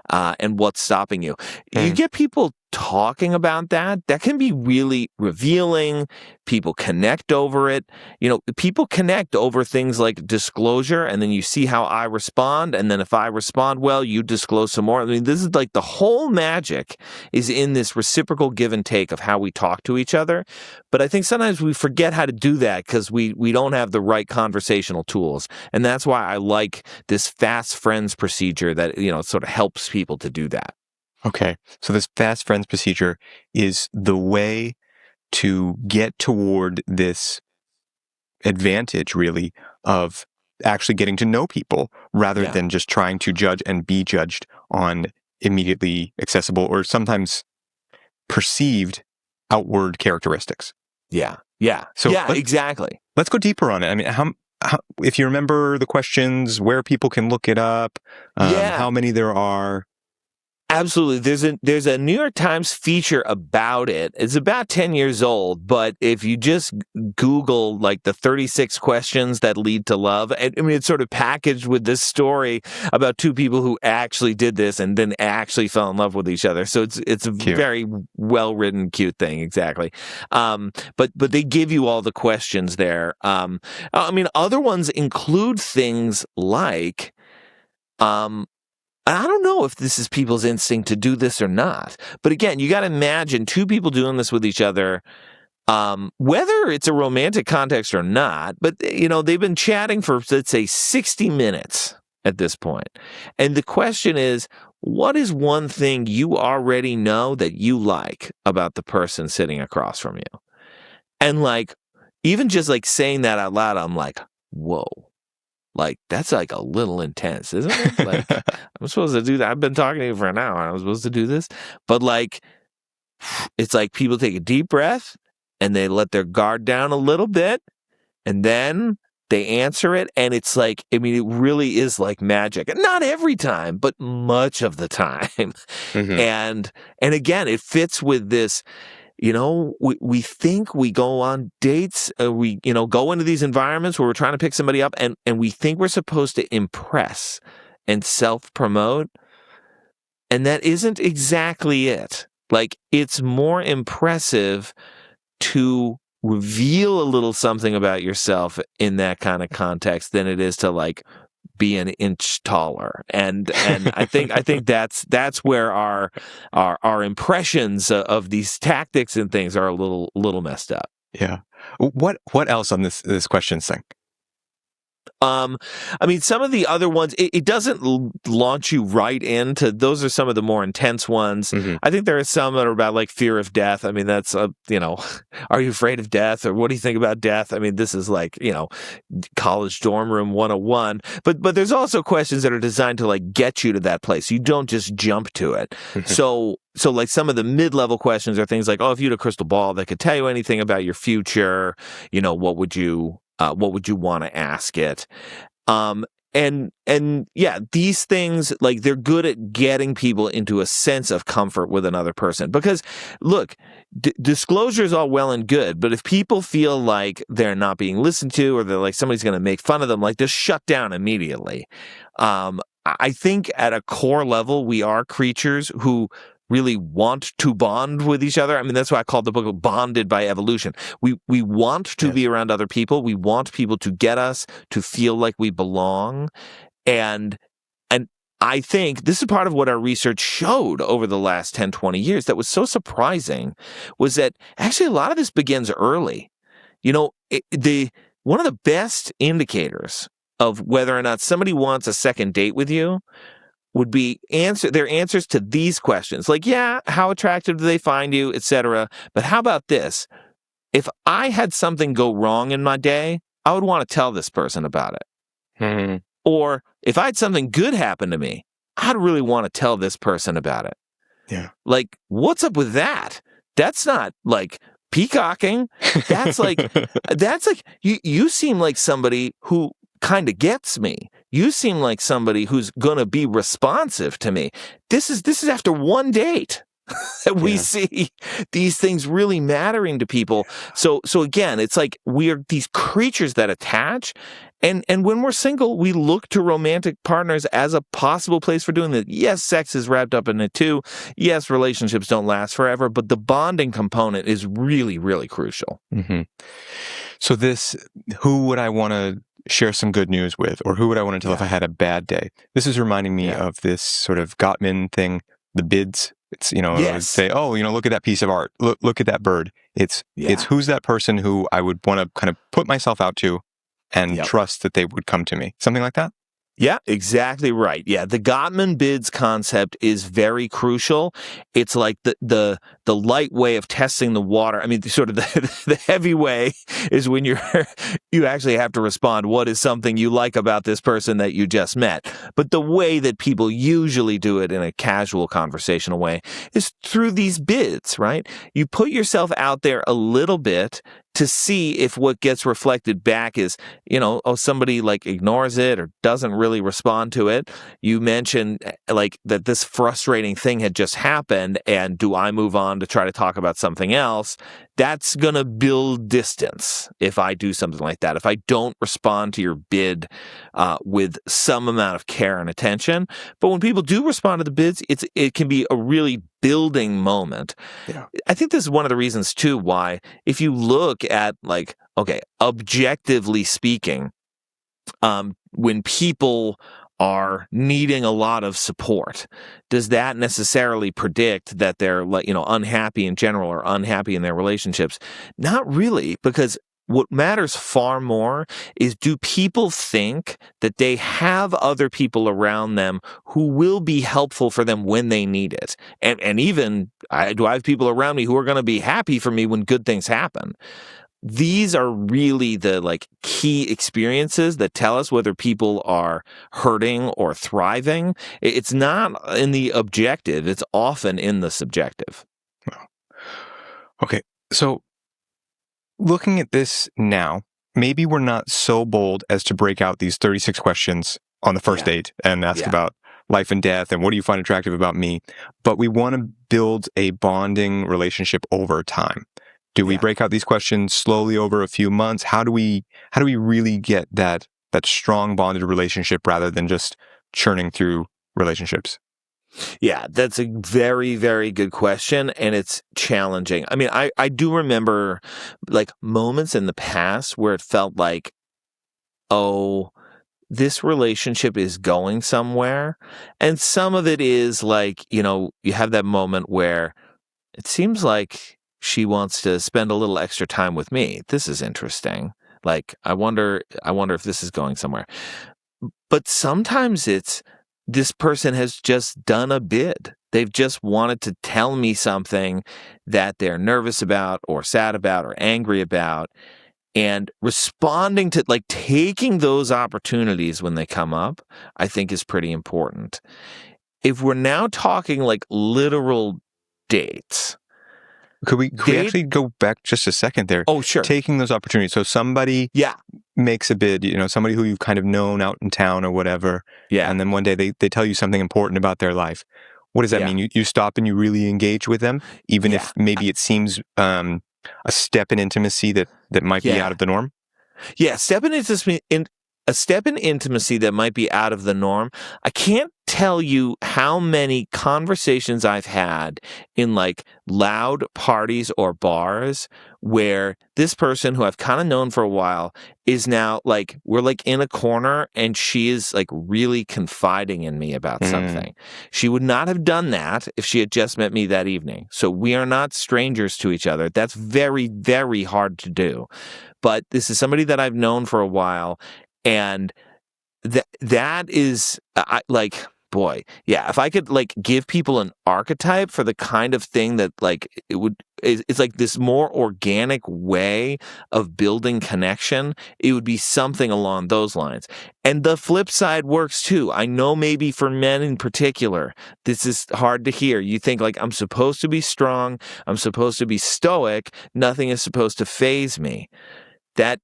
[SPEAKER 1] And what's stopping you? You get people talking about that. That can be really revealing. People connect over it. People connect over things like disclosure, and then you see how I respond. And then if I respond well, you disclose some more. I mean, this is like the whole magic is in this reciprocal give and take of how we talk to each other. But I think sometimes we forget how to do that because we don't have the right conversational tools. And that's why I like this fast friends procedure that, sort of helps people to do that.
[SPEAKER 2] Okay. So this fast friends procedure is the way to get toward this advantage, really, of actually getting to know people rather than just trying to judge and be judged on immediately accessible or sometimes perceived outward characteristics.
[SPEAKER 1] Yeah.
[SPEAKER 2] So
[SPEAKER 1] exactly.
[SPEAKER 2] Let's go deeper on it. I mean, how if you remember the questions, where people can look it up, how many there are.
[SPEAKER 1] Absolutely. There's a New York Times feature about it. It's about 10 years old, but if you just Google like the 36 questions that lead to love, I mean, it's sort of packaged with this story about two people who actually did this and then actually fell in love with each other. So it's a
[SPEAKER 2] cute,
[SPEAKER 1] very well written, cute thing. Exactly. But they give you all the questions there. I mean, other ones include things like, I don't know if this is people's instinct to do this or not. But again, you got to imagine two people doing this with each other, whether it's a romantic context or not. But, they've been chatting for, let's say, 60 minutes at this point. And the question is, what is one thing you already know that you like about the person sitting across from you? And even just saying that out loud, I'm like, whoa. That's a little intense, isn't it? I'm supposed to do that. I've been talking to you for an hour. I'm supposed to do this. But it's like people take a deep breath and they let their guard down a little bit and then they answer it. And it's it really is like magic. Not every time, but much of the time. Mm-hmm. And again, it fits with this. We think we go on dates, we, go into these environments where we're trying to pick somebody up and we think we're supposed to impress and self-promote. And that isn't exactly it. It's more impressive to reveal a little something about yourself in that kind of context than it is to be an inch taller, and I think that's where our impressions of these tactics and things are a little messed up.
[SPEAKER 2] Yeah. What else on this question thing?
[SPEAKER 1] I mean, some of the other ones, it doesn't launch you right into, those are some of the more intense ones. Mm-hmm. I think there are some that are about fear of death. I mean, that's, are you afraid of death? Or what do you think about death? I mean, this is college dorm room 101. But there's also questions that are designed to get you to that place. You don't just jump to it. Mm-hmm. So some of the mid-level questions are things like, if you had a crystal ball that could tell you anything about your future, what would you want to ask it? And yeah, these things, they're good at getting people into a sense of comfort with another person. Because look, disclosure is all well and good, but if people feel like they're not being listened to or they're somebody's going to make fun of them, just shut down immediately. I think at a core level, we are creatures who really want to bond with each other. I mean, that's why I called the book Bonded by Evolution. We want to be around other people. We want people to get us to feel like we belong. And I think this is part of what our research showed over the last 10, 20 years that was so surprising was that actually a lot of this begins early. One of the best indicators of whether or not somebody wants a second date with you would be their answers to these questions. Like, yeah, how attractive do they find you, etc. But how about this? If I had something go wrong in my day, I would want to tell this person about it.
[SPEAKER 2] Mm-hmm.
[SPEAKER 1] Or if I had something good happen to me, I'd really want to tell this person about it.
[SPEAKER 2] Yeah.
[SPEAKER 1] Like, what's up with that? That's not like peacocking. That's like you seem like somebody who kind of gets me. You seem like somebody who's gonna be responsive to me. This is after one date that we see these things really mattering to people. So again, it's like we are these creatures that attach. And when we're single, we look to romantic partners as a possible place for doing that. Yes, sex is wrapped up in it too. Yes, relationships don't last forever, but the bonding component is really, really crucial.
[SPEAKER 2] Mm-hmm. So who would I want to share some good news with, or who would I want to tell if I had a bad day? This is reminding me of this sort of Gottman thing, the bids. It's, say, oh, look at that piece of art. Look at that bird. It's who's that person who I would want to kind of put myself out to and trust that they would come to me. Something like that?
[SPEAKER 1] Yeah, exactly right. Yeah, the Gottman bids concept is very crucial. It's like the light way of testing the water. I mean, sort of the heavy way is when you actually have to respond, what is something you like about this person that you just met? But the way that people usually do it in a casual conversational way is through these bids, right? You put yourself out there a little bit to see if what gets reflected back is, somebody like ignores it or doesn't really respond to it. You mentioned like that this frustrating thing had just happened, and do I move on to try to talk about something else? That's going to build distance if I do something like that. If I don't respond to your bid with some amount of care and attention. But when people do respond to the bids, it can be a really building moment. Yeah. I think this is one of the reasons too why, if you look at like, okay, objectively speaking, when people are needing a lot of support, does that necessarily predict that they're unhappy in general or unhappy in their relationships? Not really, because what matters far more is, do people think that they have other people around them who will be helpful for them when they need it? And even, do I have people around me who are going to be happy for me when good things happen? These are really the key experiences that tell us whether people are hurting or thriving. It's not in the objective. It's often in the subjective.
[SPEAKER 2] Okay. So looking at this now, maybe we're not so bold as to break out these 36 questions on the first date and ask about life and death and what do you find attractive about me? But we want to build a bonding relationship over time. Do we break out these questions slowly over a few months? How do we really get that strong bonded relationship rather than just churning through relationships?
[SPEAKER 1] Yeah, that's a very, very good question, and it's challenging. I mean, I do remember moments in the past where it felt like, oh, this relationship is going somewhere. And some of it is you have that moment where it seems like she wants to spend a little extra time with me. This is interesting. I wonder if this is going somewhere. But sometimes it's, this person has just done a bid. They've just wanted to tell me something that they're nervous about or sad about or angry about. And responding to, taking those opportunities when they come up, I think is pretty important. If we're now talking literal dates,
[SPEAKER 2] Could we actually go back just a second there?
[SPEAKER 1] Oh, sure.
[SPEAKER 2] Taking those opportunities. So somebody makes a bid, somebody who you've kind of known out in town or whatever. Yeah. And then one day they tell you something important about their life. What does that mean? You stop and you really engage with them, even if maybe it seems a step in intimacy that might be out of the norm?
[SPEAKER 1] Yeah, a step in intimacy that might be out of the norm. I can't tell you how many conversations I've had in loud parties or bars where this person who I've kind of known for a while is now we're in a corner and she is really confiding in me about something. She would not have done that if she had just met me that evening. So we are not strangers to each other. That's very, very hard to do. But this is somebody that I've known for a while, and that is boy, yeah, if I could like give people an archetype for the kind of thing that like it's like this more organic way of building connection, it would be something along those lines. And the flip side works too. I know maybe for men in particular, this is hard to hear. You think like, I'm supposed to be strong, I'm supposed to be stoic, nothing is supposed to faze me. That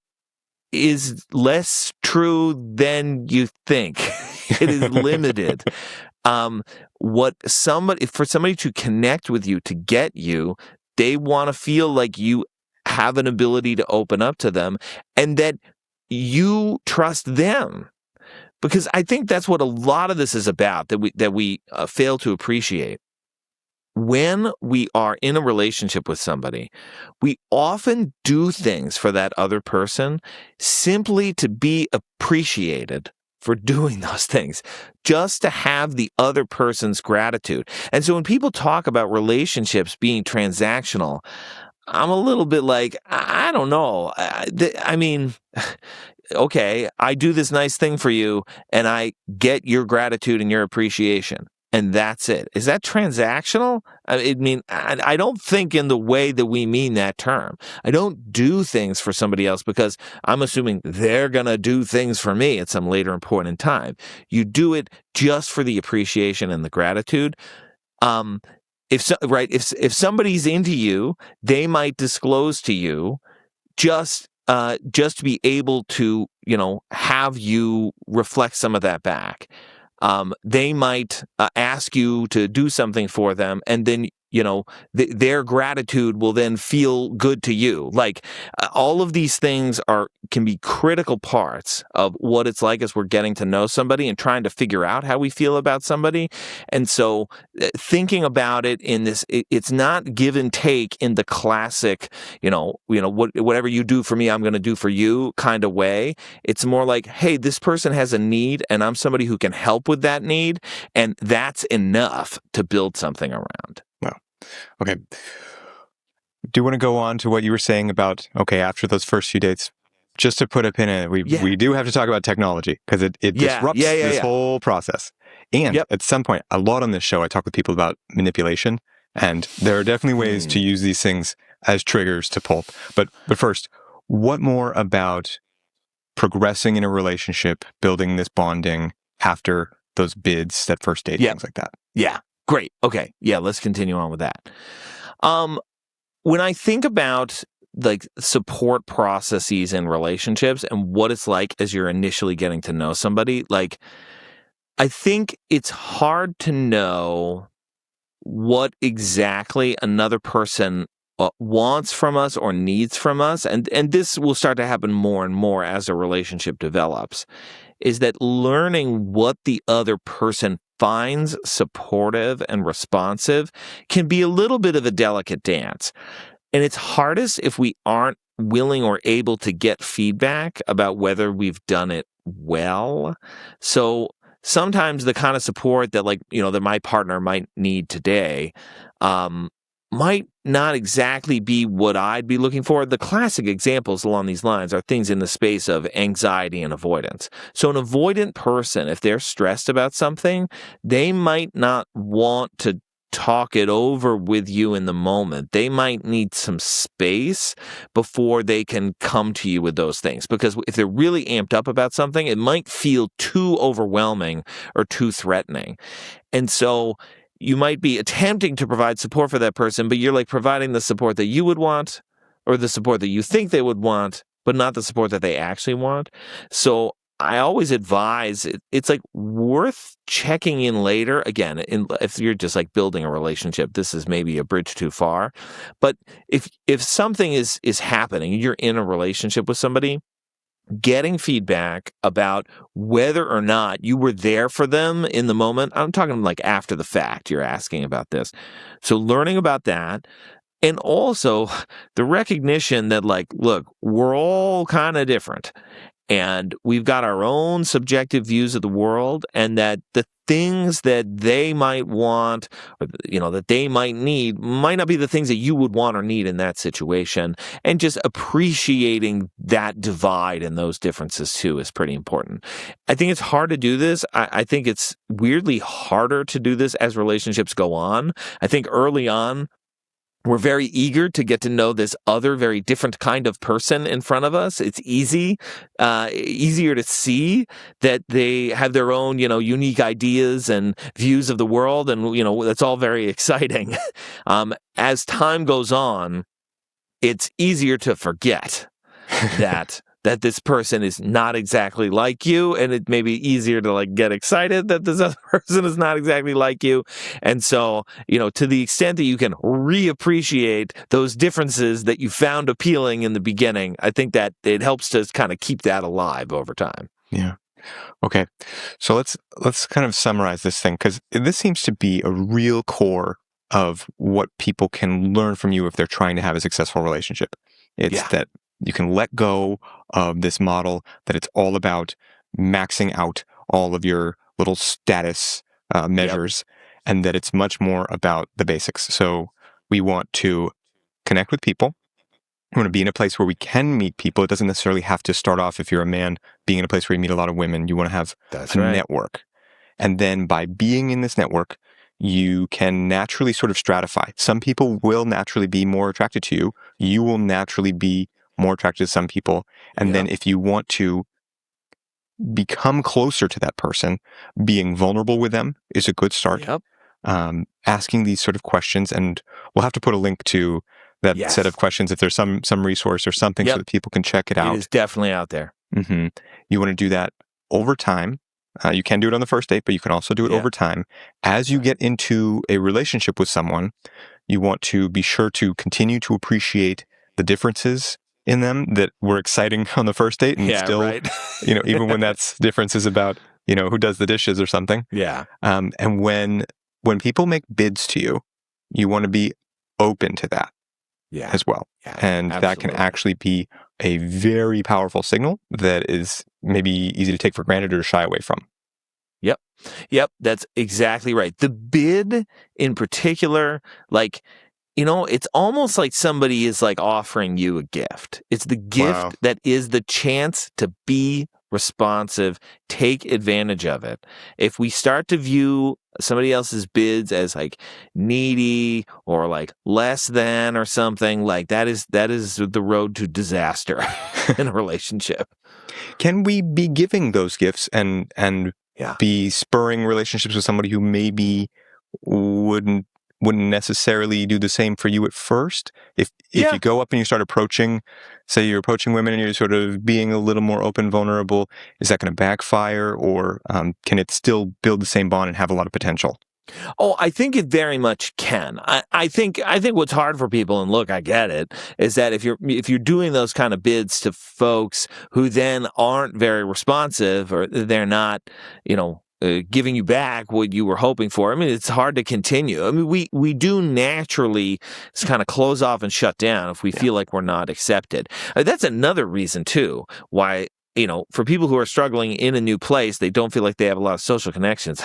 [SPEAKER 1] is less true than you think. It is limited. For somebody to connect with you, to get you, they want to feel like you have an ability to open up to them and that you trust them. Because I think that's what a lot of this is about, that we fail to appreciate. When we are in a relationship with somebody, we often do things for that other person simply to be appreciated for doing those things, just to have the other person's gratitude. And so when people talk about relationships being transactional, I'm a little bit like, I don't know. I mean, okay, I do this nice thing for you and I get your gratitude and your appreciation. And that's it. Is that transactional? I don't think in the way that we mean that term. I don't do things for somebody else because I'm assuming they're going to do things for me at some later point in time. You do it just for the appreciation and the gratitude. If somebody's into you, they might disclose to you just to be able to, have you reflect some of that back. They might ask you to do something for them, and then their gratitude will then feel good to you. Like all of these things can be critical parts of what it's like as we're getting to know somebody and trying to figure out how we feel about somebody. And so thinking about it in this, it's not give and take in the classic, whatever you do for me, I'm going to do for you kind of way. It's more like, hey, this person has a need and I'm somebody who can help with that need. And that's enough to build something around.
[SPEAKER 2] Wow. Okay. Do you want to go on to what you were saying about, after those first few dates, just to put a pin in it, we do have to talk about technology because it disrupts this whole process. And at some point, a lot on this show, I talk with people about manipulation, and there are definitely ways to use these things as triggers to pull. But first, what more about progressing in a relationship, building this bonding after those bids, that first date, things like that?
[SPEAKER 1] Yeah. Great. Okay. Yeah, let's continue on with that. When I think about like support processes in relationships and what it's like as you're initially getting to know somebody, like I think it's hard to know what exactly another person wants from us or needs from us, and this will start to happen more and more as a relationship develops, is that learning what the other person finds supportive and responsive can be a little bit of a delicate dance. And it's hardest if we aren't willing or able to get feedback about whether we've done it well. So sometimes the kind of support that that my partner might need today might not exactly be what I'd be looking for. The classic examples along these lines are things in the space of anxiety and avoidance. So an avoidant person, if they're stressed about something, they might not want to talk it over with you in the moment. They might need some space before they can come to you with those things. Because if they're really amped up about something, it might feel too overwhelming or too threatening. And so you might be attempting to provide support for that person, but you're like providing the support that you would want or the support that you think they would want, but not the support that they actually want. So I always advise it's like worth checking in later. Again, if you're just like building a relationship, this is maybe a bridge too far. But if something is happening, you're in a relationship with somebody, getting feedback about whether or not you were there for them in the moment. I'm talking like after the fact, you're asking about this. So learning about that. And also the recognition that like, look, we're all kind of different. and we've got our own subjective views of the world, and that the things that they might want, or, that they might need, might not be the things that you would want or need in that situation. And just appreciating that divide and those differences too is pretty important. I think it's hard to do this. I think it's weirdly harder to do this as relationships go on. I think early on, we're very eager to get to know this other very different kind of person in front of us. It's easier to see that they have their own, unique ideas and views of the world. And, that's all very exciting. As time goes on, it's easier to forget that this person is not exactly like you, and it may be easier to get excited that this other person is not exactly like you. And so, to the extent that you can reappreciate those differences that you found appealing in the beginning, I think that it helps to kind of keep that alive over time.
[SPEAKER 2] Yeah. Okay. So let's kind of summarize this thing, because this seems to be a real core of what people can learn from you if they're trying to have a successful relationship. It's that you can let go of this model that it's all about maxing out all of your little status measures, and that it's much more about the basics. So we want to connect with people. We want to be in a place where we can meet people. It doesn't necessarily have to start off, if you're a man, being in a place where you meet a lot of women. You want to have network. And then by being in this network, you can naturally sort of stratify. Some people will naturally be more attracted to you. You will naturally be more attracted to some people. And then if you want to become closer to that person, being vulnerable with them is a good start. Asking these sort of questions, and we'll have to put a link to that set of questions if there's some resource or something so that people can check it out.
[SPEAKER 1] It is definitely out there.
[SPEAKER 2] Mm-hmm. You want to do that over time. You can do it on the first date, but you can also do it over time. As you get into a relationship with someone, you want to be sure to continue to appreciate the differences in them that were exciting on the first date, and even when that's differences about, who does the dishes or something. And when people make bids to you, you want to be open to that as well. And that can actually be a very powerful signal that is maybe easy to take for granted or to shy away from.
[SPEAKER 1] Yep, that's exactly right. The bid in particular, it's almost like somebody is offering you a gift. It's the gift that is the chance to be responsive, take advantage of it. If we start to view somebody else's bids as needy or less than or something, that is the road to disaster in a relationship.
[SPEAKER 2] Can we be giving those gifts and be spurring relationships with somebody who maybe wouldn't necessarily do the same for you at first? If you go up and you start approaching, say you're approaching women and you're sort of being a little more open, vulnerable, is that going to backfire, or can it still build the same bond and have a lot of potential?
[SPEAKER 1] Oh, I think it very much can. I think what's hard for people, and look, I get it, is that if you're doing those kind of bids to folks who then aren't very responsive, or they're not, giving you back what you were hoping for, I mean, it's hard to continue. I mean, we do naturally kind of close off and shut down if we feel like we're not accepted. That's another reason too why, for people who are struggling in a new place, they don't feel like they have a lot of social connections.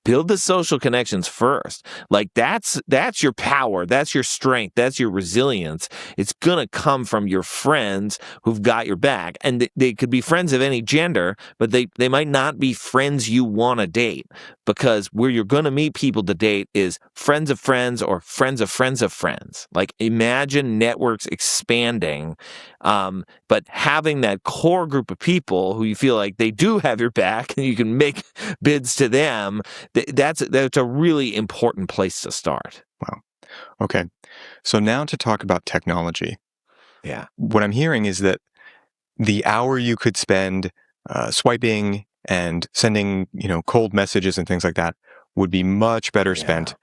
[SPEAKER 1] Build the social connections first. That's your power. That's your strength. That's your resilience. It's going to come from your friends who've got your back. And they could be friends of any gender, but they might not be friends you want to date, because where you're going to meet people to date is friends of friends or friends of friends of friends. Imagine networks expanding, but having that core group of people who you feel like they do have your back and you can make bids to them. That's a really important place to start.
[SPEAKER 2] Wow. Okay. So now to talk about technology.
[SPEAKER 1] Yeah.
[SPEAKER 2] What I'm hearing is that the hour you could spend swiping and sending, cold messages and things like that would be much better spent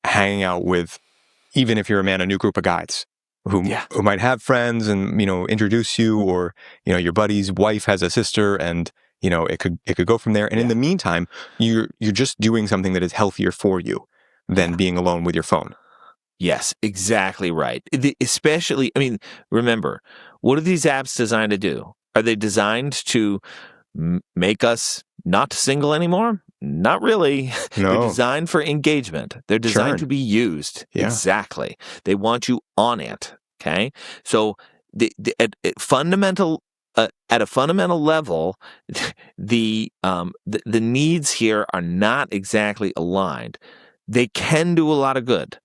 [SPEAKER 2] hanging out with, even if you're a man, a new group of guys who might have friends and, introduce you, or, your buddy's wife has a sister, and, it could go from there. And in the meantime, you're just doing something that is healthier for you than being alone with your phone.
[SPEAKER 1] Yes, exactly right. Especially, remember, what are these apps designed to do? Are they designed to make us not single anymore? Not really.
[SPEAKER 2] No.
[SPEAKER 1] They're designed for engagement. They're designed to be used.
[SPEAKER 2] Yeah.
[SPEAKER 1] Exactly. They want you on it. Okay. So at a fundamental level, the needs here are not exactly aligned. They can do a lot of good.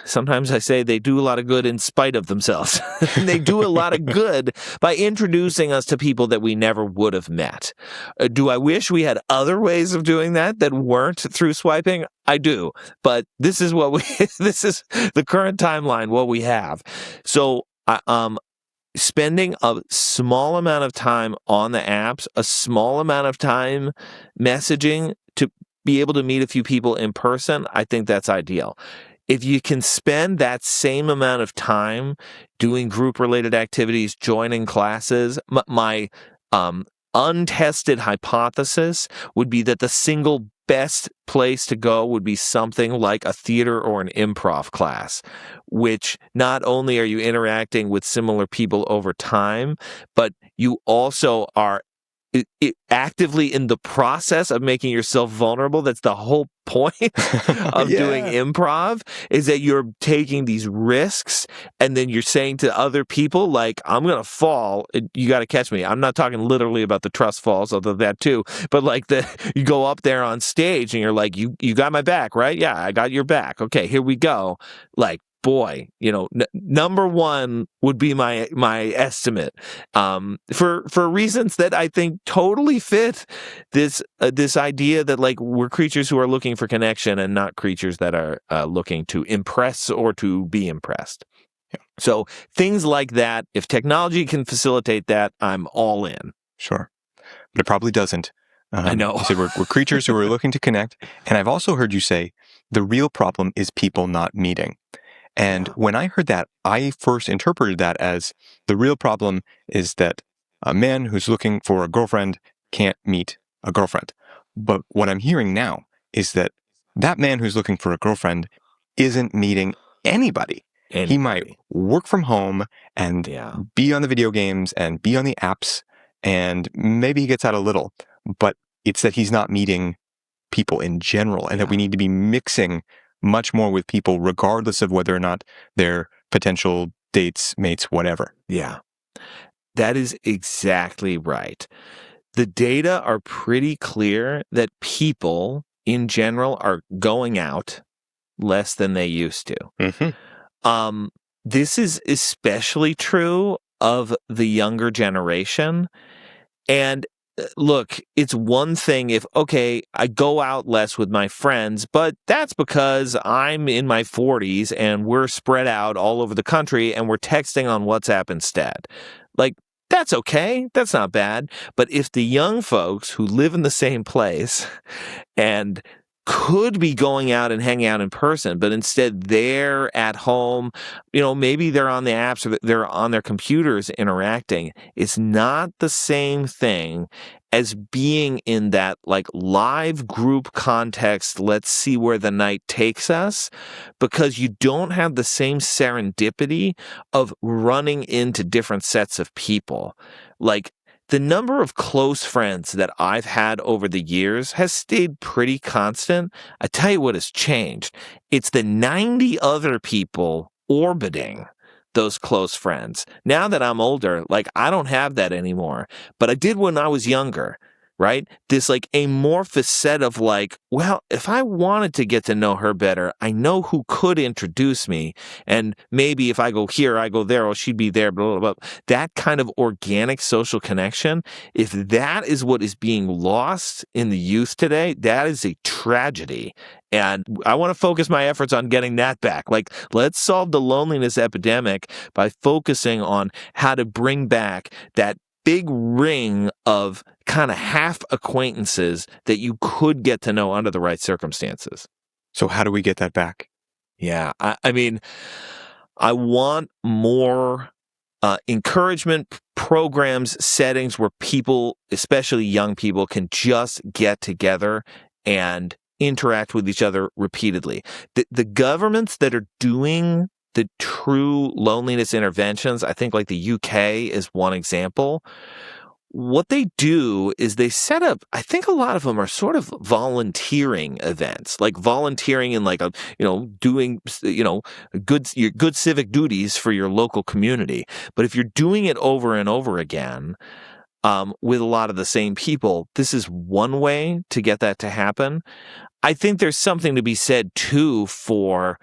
[SPEAKER 1] Sometimes I say they do a lot of good in spite of themselves. They do a lot of good by introducing us to people that we never would have met. Do I wish we had other ways of doing that weren't through swiping? I do, but this is this is the current timeline, what we have. So, spending a small amount of time on the apps, a small amount of time messaging to be able to meet a few people in person, I think that's ideal. If you can spend that same amount of time doing group-related activities, joining classes, my untested hypothesis would be that the single best place to go would be something like a theater or an improv class, which not only are you interacting with similar people over time, but you also are actively in the process of making yourself vulnerable. That's the whole point of doing improv, is that you're taking these risks and then you're saying to other people, like, I'm going to fall. You got to catch me. I'm not talking literally about the trust falls, although that too, but like you go up there on stage and you're like, you got my back, right? Yeah, I got your back. Okay, here we go. Like, boy, number one would be my estimate, for reasons that I think totally fit this idea that, like, we're creatures who are looking for connection and not creatures that are looking to impress or to be impressed. Yeah. So things like that, if technology can facilitate that, I'm all in.
[SPEAKER 2] Sure, but it probably doesn't.
[SPEAKER 1] I know.
[SPEAKER 2] You said we're creatures who are looking to connect, and I've also heard you say the real problem is people not meeting. And when I heard that, I first interpreted that as the real problem is that a man who's looking for a girlfriend can't meet a girlfriend. But what I'm hearing now is that man who's looking for a girlfriend isn't meeting anybody. He might work from home and be on the video games and be on the apps, and maybe he gets out a little, but it's that he's not meeting people in general, and that we need to be mixing much more with people, regardless of whether or not they're potential dates, mates, whatever.
[SPEAKER 1] Yeah, that is exactly right. The data are pretty clear that people in general are going out less than they used to. Mm-hmm. This is especially true of the younger generation. And look, it's one thing if, okay, I go out less with my friends, but that's because I'm in my 40s and we're spread out all over the country and we're texting on WhatsApp instead. Like, that's okay. That's not bad. But if the young folks who live in the same place and could be going out and hanging out in person, but instead they're at home, maybe they're on the apps or they're on their computers interacting. It's not the same thing as being in that, like, live group context. Let's see where the night takes us, because you don't have the same serendipity of running into different sets of people. Like, the number of close friends that I've had over the years has stayed pretty constant. I tell you what has changed. It's the 90 other people orbiting those close friends. Now that I'm older, like, I don't have that anymore, but I did when I was younger. Right? This, like, amorphous set of, like, well, if I wanted to get to know her better, I know who could introduce me. And maybe if I go here, I go there, or she'd be there, blah, blah, blah. That kind of organic social connection, if that is what is being lost in the youth today, that is a tragedy. And I want to focus my efforts on getting that back. Like, let's solve the loneliness epidemic by focusing on how to bring back that big ring of kind of half acquaintances that you could get to know under the right circumstances.
[SPEAKER 2] So how do we get that back?
[SPEAKER 1] Yeah, I mean, I want more encouragement programs, settings where people, especially young people, can just get together and interact with each other repeatedly. The governments that are doing the true loneliness interventions, I think like the UK is one example. What they do is they set up, I think a lot of them are sort of volunteering events, like volunteering in like doing, your good civic duties for your local community. But if you're doing it over and over again, with a lot of the same people, this is one way to get that to happen. I think there's something to be said too for,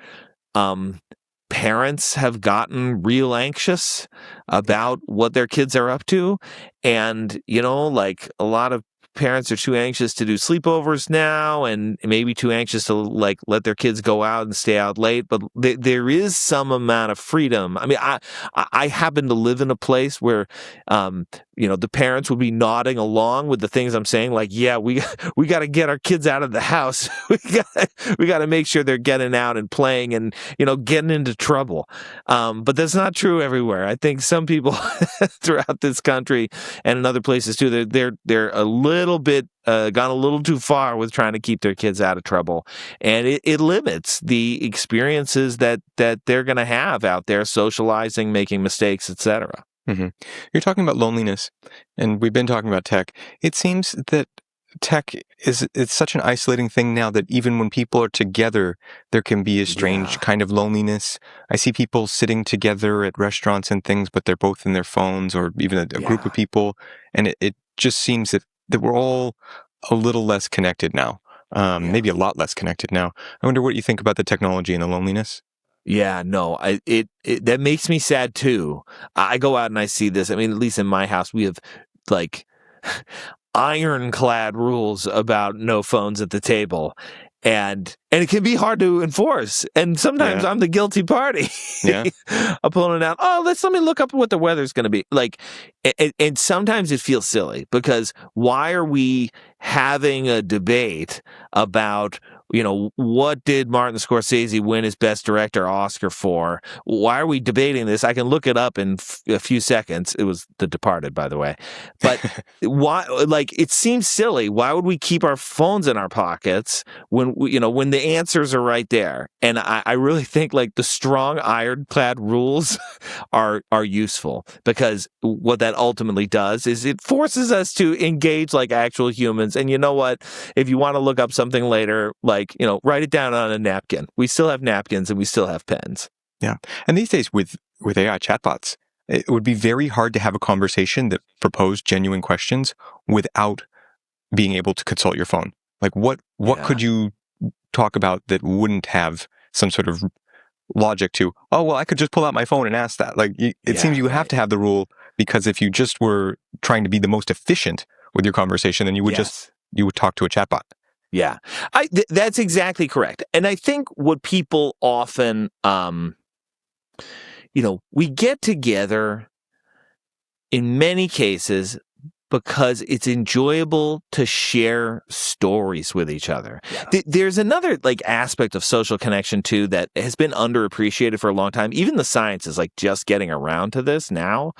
[SPEAKER 1] parents have gotten real anxious about what their kids are up to. And, like a lot of parents are too anxious to do sleepovers now and maybe too anxious to like let their kids go out and stay out late. But there is some amount of freedom. I mean, I happen to live in a place where, the parents would be nodding along with the things I'm saying. Like, yeah, we got to get our kids out of the house. we got to make sure they're getting out and playing and, getting into trouble. But that's not true everywhere. I think some people throughout this country and in other places too, they're a little bit gone a little too far with trying to keep their kids out of trouble, and it limits the experiences that they're going to have out there socializing, making mistakes, etc.
[SPEAKER 2] Mm-hmm. You're talking about loneliness, and we've been talking about tech. It seems that tech it's such an isolating thing now that even when people are together, there can be a strange kind of loneliness. I see people sitting together at restaurants and things, but they're both in their phones, or even a group of people, and it just seems that we're all a little less connected now, maybe a lot less connected now. I wonder what you think about the technology and the loneliness.
[SPEAKER 1] Yeah, no, it that makes me sad too. I go out and I see this. I mean, at least in my house, we have like ironclad rules about no phones at the table. And it can be hard to enforce. And sometimes I'm the guilty party. I'm pulling it out. Oh, let me look up what the weather's going to be. Like, and sometimes it feels silly because why are we having a debate about, what did Martin Scorsese win his Best Director Oscar for? Why are we debating this? I can look it up in a few seconds. It was The Departed, by the way. But why? Like, it seems silly. Why would we keep our phones in our pockets when the answers are right there? And I really think like the strong ironclad rules are useful, because what that ultimately does is it forces us to engage like actual humans. And you know what? If you want to look up something later, like, write it down on a napkin. We still have napkins and we still have pens.
[SPEAKER 2] Yeah. And these days with AI chatbots, it would be very hard to have a conversation that proposed genuine questions without being able to consult your phone. Like what could you talk about that wouldn't have some sort of logic to, oh, well, I could just pull out my phone and ask that. Like it seems you have to have the rule, because if you just were trying to be the most efficient with your conversation, then you would you would talk to a chatbot.
[SPEAKER 1] Yeah, that's exactly correct. And I think what people often, we get together in many cases because it's enjoyable to share stories with each other. Yeah. There's another like aspect of social connection too that has been underappreciated for a long time. Even the science is like just getting around to this now.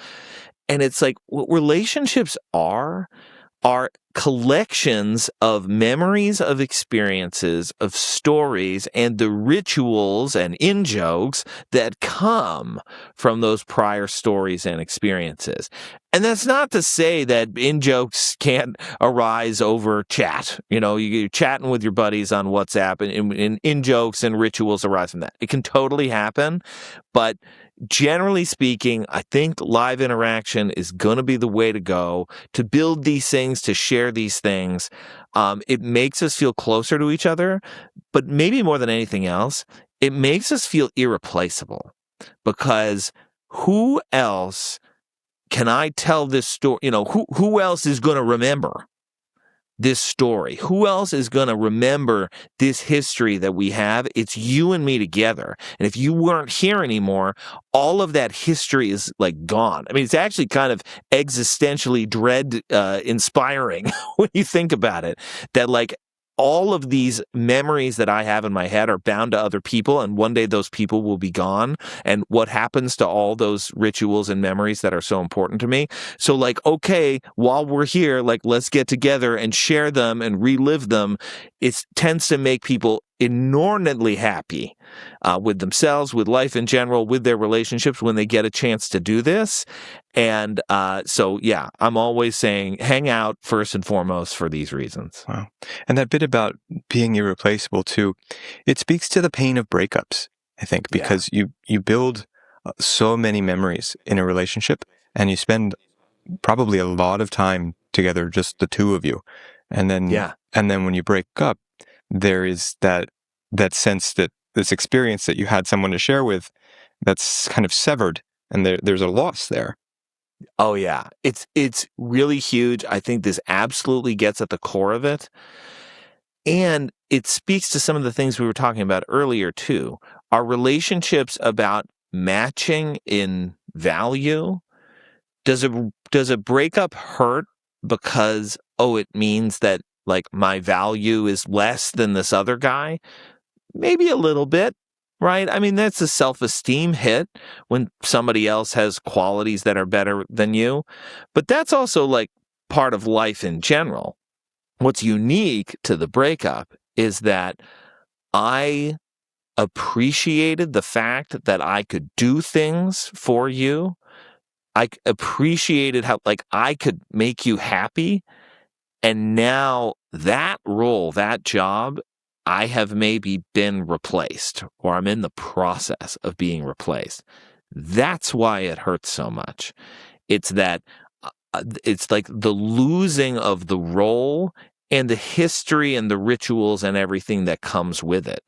[SPEAKER 1] And it's like what relationships are collections of memories, of experiences, of stories, and the rituals and in-jokes that come from those prior stories and experiences. And that's not to say that in-jokes can't arise over chat. You're chatting with your buddies on WhatsApp, and in-jokes and rituals arise from that. It can totally happen, but generally speaking, I think live interaction is going to be the way to go to build these things, to share these things. It makes us feel closer to each other, but maybe more than anything else, it makes us feel irreplaceable, because who else can I tell this story? Who else is going to remember this story? Who else is going to remember this history that we have? It's you and me together. And if you weren't here anymore, all of that history is like gone. I mean, it's actually kind of existentially dread inspiring when you think about it, that like all of these memories that I have in my head are bound to other people, and one day those people will be gone. And what happens to all those rituals and memories that are so important to me? So like, okay, while we're here, like, let's get together and share them and relive them. it tends to make people inordinately happy with themselves, with life in general, with their relationships when they get a chance to do this. And so, yeah, I'm always saying hang out first and foremost for these reasons.
[SPEAKER 2] Wow. And that bit about being irreplaceable, too, it speaks to the pain of breakups, I think, because you build so many memories in a relationship, and you spend probably a lot of time together, just the two of you. And then when you break up, there is that sense that this experience that you had someone to share with that's kind of severed, and there's a loss there.
[SPEAKER 1] Oh yeah, it's really huge. I think this absolutely gets at the core of it. And it speaks to some of the things we were talking about earlier too. Are relationships about matching in value? Does a breakup hurt because it means that like my value is less than this other guy? Maybe a little bit, right? I mean, that's a self-esteem hit when somebody else has qualities that are better than you. But that's also like part of life in general. What's unique to the breakup is that I appreciated the fact that I could do things for you. I appreciated how, like, I could make you happy. And now that role, that job, I have maybe been replaced, or I'm in the process of being replaced. That's why it hurts so much. It's that it's like the losing of the role and the history and the rituals and everything that comes with it.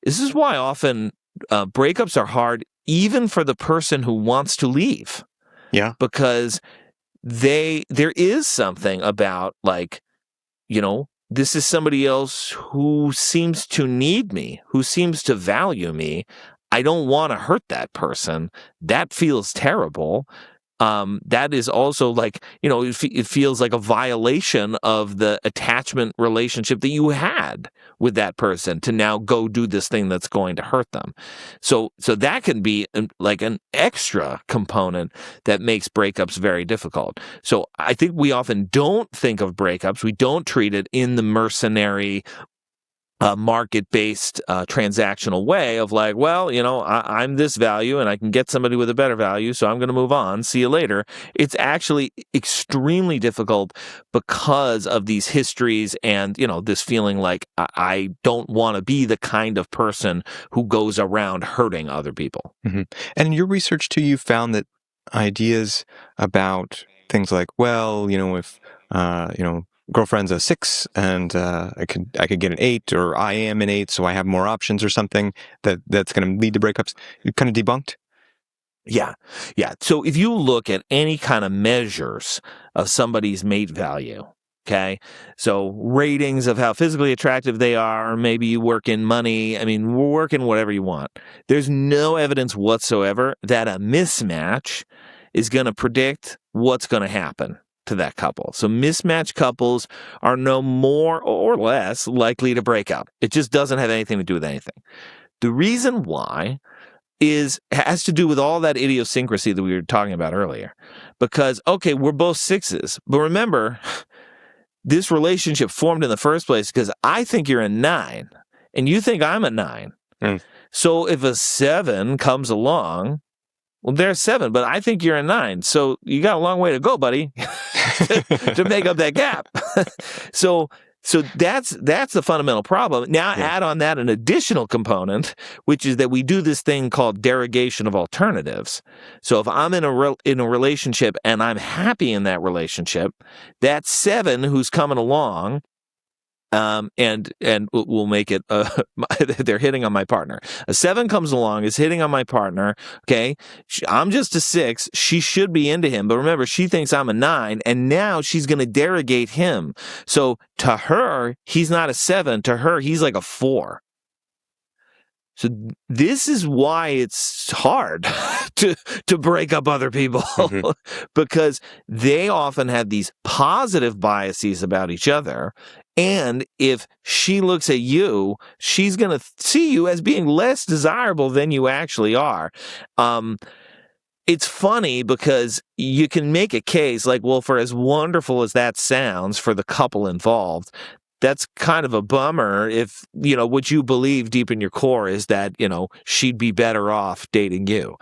[SPEAKER 1] This is why often breakups are hard, even for the person who wants to leave.
[SPEAKER 2] Yeah.
[SPEAKER 1] Because there is something about, like, this is somebody else who seems to need me, who seems to value me. I don't want to hurt that person. That feels terrible. That is also like, it feels like a violation of the attachment relationship that you had with that person to now go do this thing that's going to hurt them. So that can be like an extra component that makes breakups very difficult. So I think we often don't think of breakups. We don't treat it in the mercenary market-based transactional way of like, well, I'm this value and I can get somebody with a better value, so I'm going to move on. See you later. It's actually extremely difficult because of these histories and, this feeling like I don't want to be the kind of person who goes around hurting other people.
[SPEAKER 2] Mm-hmm. And in your research, too, you found that ideas about things like, well, if, girlfriend's a 6 and I could get an 8, or I am an 8, so I have more options or something that's going to lead to breakups. It kind of debunked.
[SPEAKER 1] Yeah. So if you look at any kind of measures of somebody's mate value, okay, so ratings of how physically attractive they are, maybe you work in money. I mean, we're working whatever you want. There's no evidence whatsoever that a mismatch is going to predict what's going to happen to that couple. So mismatched couples are no more or less likely to break up. It just doesn't have anything to do with anything. The reason why has to do with all that idiosyncrasy that we were talking about earlier. Because, okay, we're both 6s, but remember, this relationship formed in the first place because I think you're a 9 and you think I'm a 9. So if a 7 comes along, well, there's 7, but I think you're a 9. So you got a long way to go, buddy, to make up that gap. So that's the fundamental problem. Now add on that an additional component, which is that we do this thing called derogation of alternatives. So if I'm in a relationship and I'm happy in that relationship, that 7 who's coming along, and we'll make it, they're hitting on my partner. A 7 comes along, is hitting on my partner, okay? I'm just a 6. She should be into him, but remember, she thinks I'm a 9, and now she's going to derogate him. So to her, he's not a 7. To her, he's like a 4. So this is why it's hard to break up other people, because they often have these positive biases about each other. And if she looks at you, she's going to see you as being less desirable than you actually are. It's funny because you can make a case like, well, for as wonderful as that sounds for the couple involved, that's kind of a bummer if, what you believe deep in your core is that, she'd be better off dating you.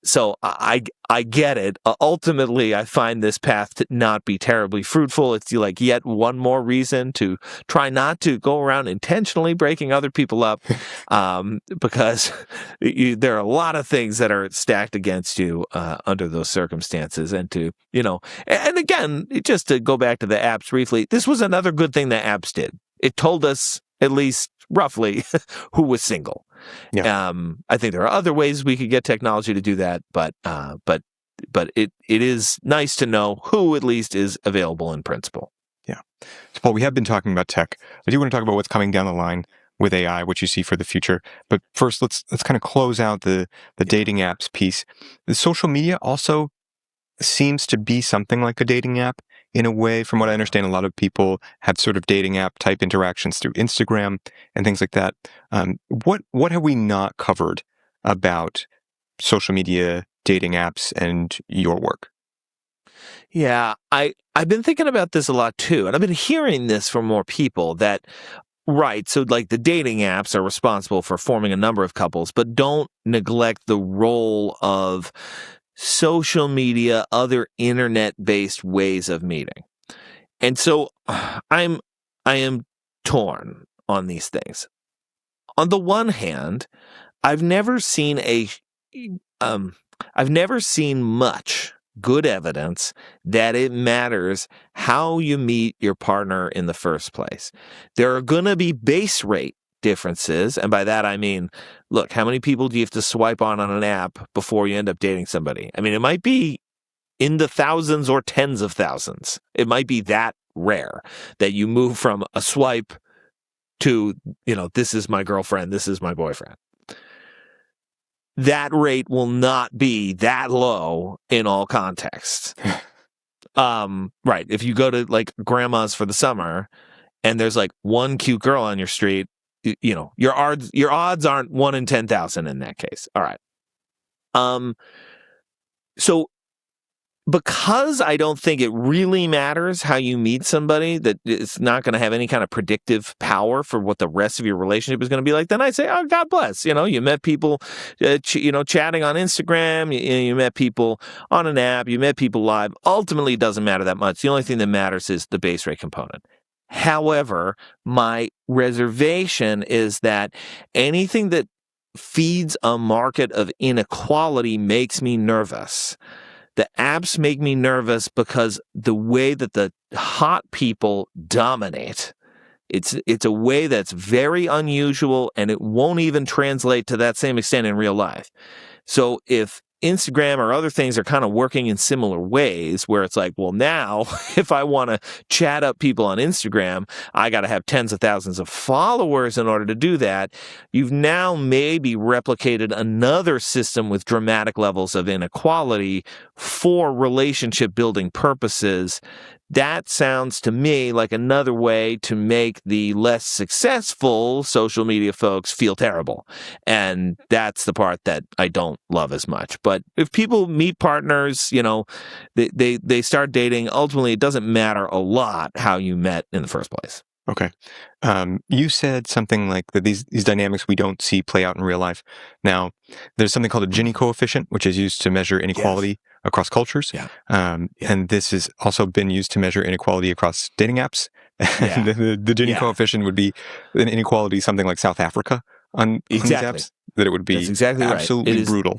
[SPEAKER 1] So I get it. Ultimately, I find this path to not be terribly fruitful. It's like yet one more reason to try not to go around intentionally breaking other people up, because there are a lot of things that are stacked against you under those circumstances. And and again, just to go back to the apps briefly, this was another good thing that apps did. It told us at least roughly who was single. Yeah. I think there are other ways we could get technology to do that, but it is nice to know who at least is available in principle.
[SPEAKER 2] Yeah. So Paul, we have been talking about tech. I do want to talk about what's coming down the line with AI, what you see for the future. But first, let's kind of close out the dating apps piece. The social media also seems to be something like a dating app. In a way, from what I understand, a lot of people have sort of dating app type interactions through Instagram and things like that. What have we not covered about social media, dating apps, and your work?
[SPEAKER 1] Yeah, I've been thinking about this a lot too, and I've been hearing this from more people that, right, so like the dating apps are responsible for forming a number of couples, but don't neglect the role of social media, other internet-based ways of meeting. And so I am torn on these things. On the one hand, I've never seen much good evidence that it matters how you meet your partner in the first place. There are going to be base rate differences, and by that I mean, look, how many people do you have to swipe on an app before you end up dating somebody? I mean, it might be in the thousands or tens of thousands. It might be that rare that you move from a swipe to, this is my girlfriend, this is my boyfriend. That rate will not be that low in all contexts. Right. If you go to like grandma's for the summer and there's like one cute girl on your street, your odds aren't 1 in 10,000 in that case. All right. So because I don't think it really matters how you meet somebody, that it's not going to have any kind of predictive power for what the rest of your relationship is going to be like, then I say, oh, God bless. You met people, chatting on Instagram, you met people on an app, you met people live. Ultimately, it doesn't matter that much. The only thing that matters is the base rate component. However, my reservation is that anything that feeds a market of inequality makes me nervous. The apps make me nervous because the way that the hot people dominate, it's a way that's very unusual, and it won't even translate to that same extent in real life. So if Instagram or other things are kind of working in similar ways where it's like, well, now if I want to chat up people on Instagram, I got to have tens of thousands of followers in order to do that. You've now maybe replicated another system with dramatic levels of inequality for relationship building purposes. That sounds to me like another way to make the less successful social media folks feel terrible. And that's the part that I don't love as much. But if people meet partners, they start dating, ultimately it doesn't matter a lot how you met in the first place.
[SPEAKER 2] Okay. You said something like that these dynamics we don't see play out in real life. Now, there's something called a Gini coefficient, which is used to measure inequality across cultures. Yeah. And this has also been used to measure inequality across dating apps. Yeah. the Gini coefficient would be an inequality something like South Africa on these apps, that it would be
[SPEAKER 1] That's exactly
[SPEAKER 2] absolutely
[SPEAKER 1] right.
[SPEAKER 2] brutal.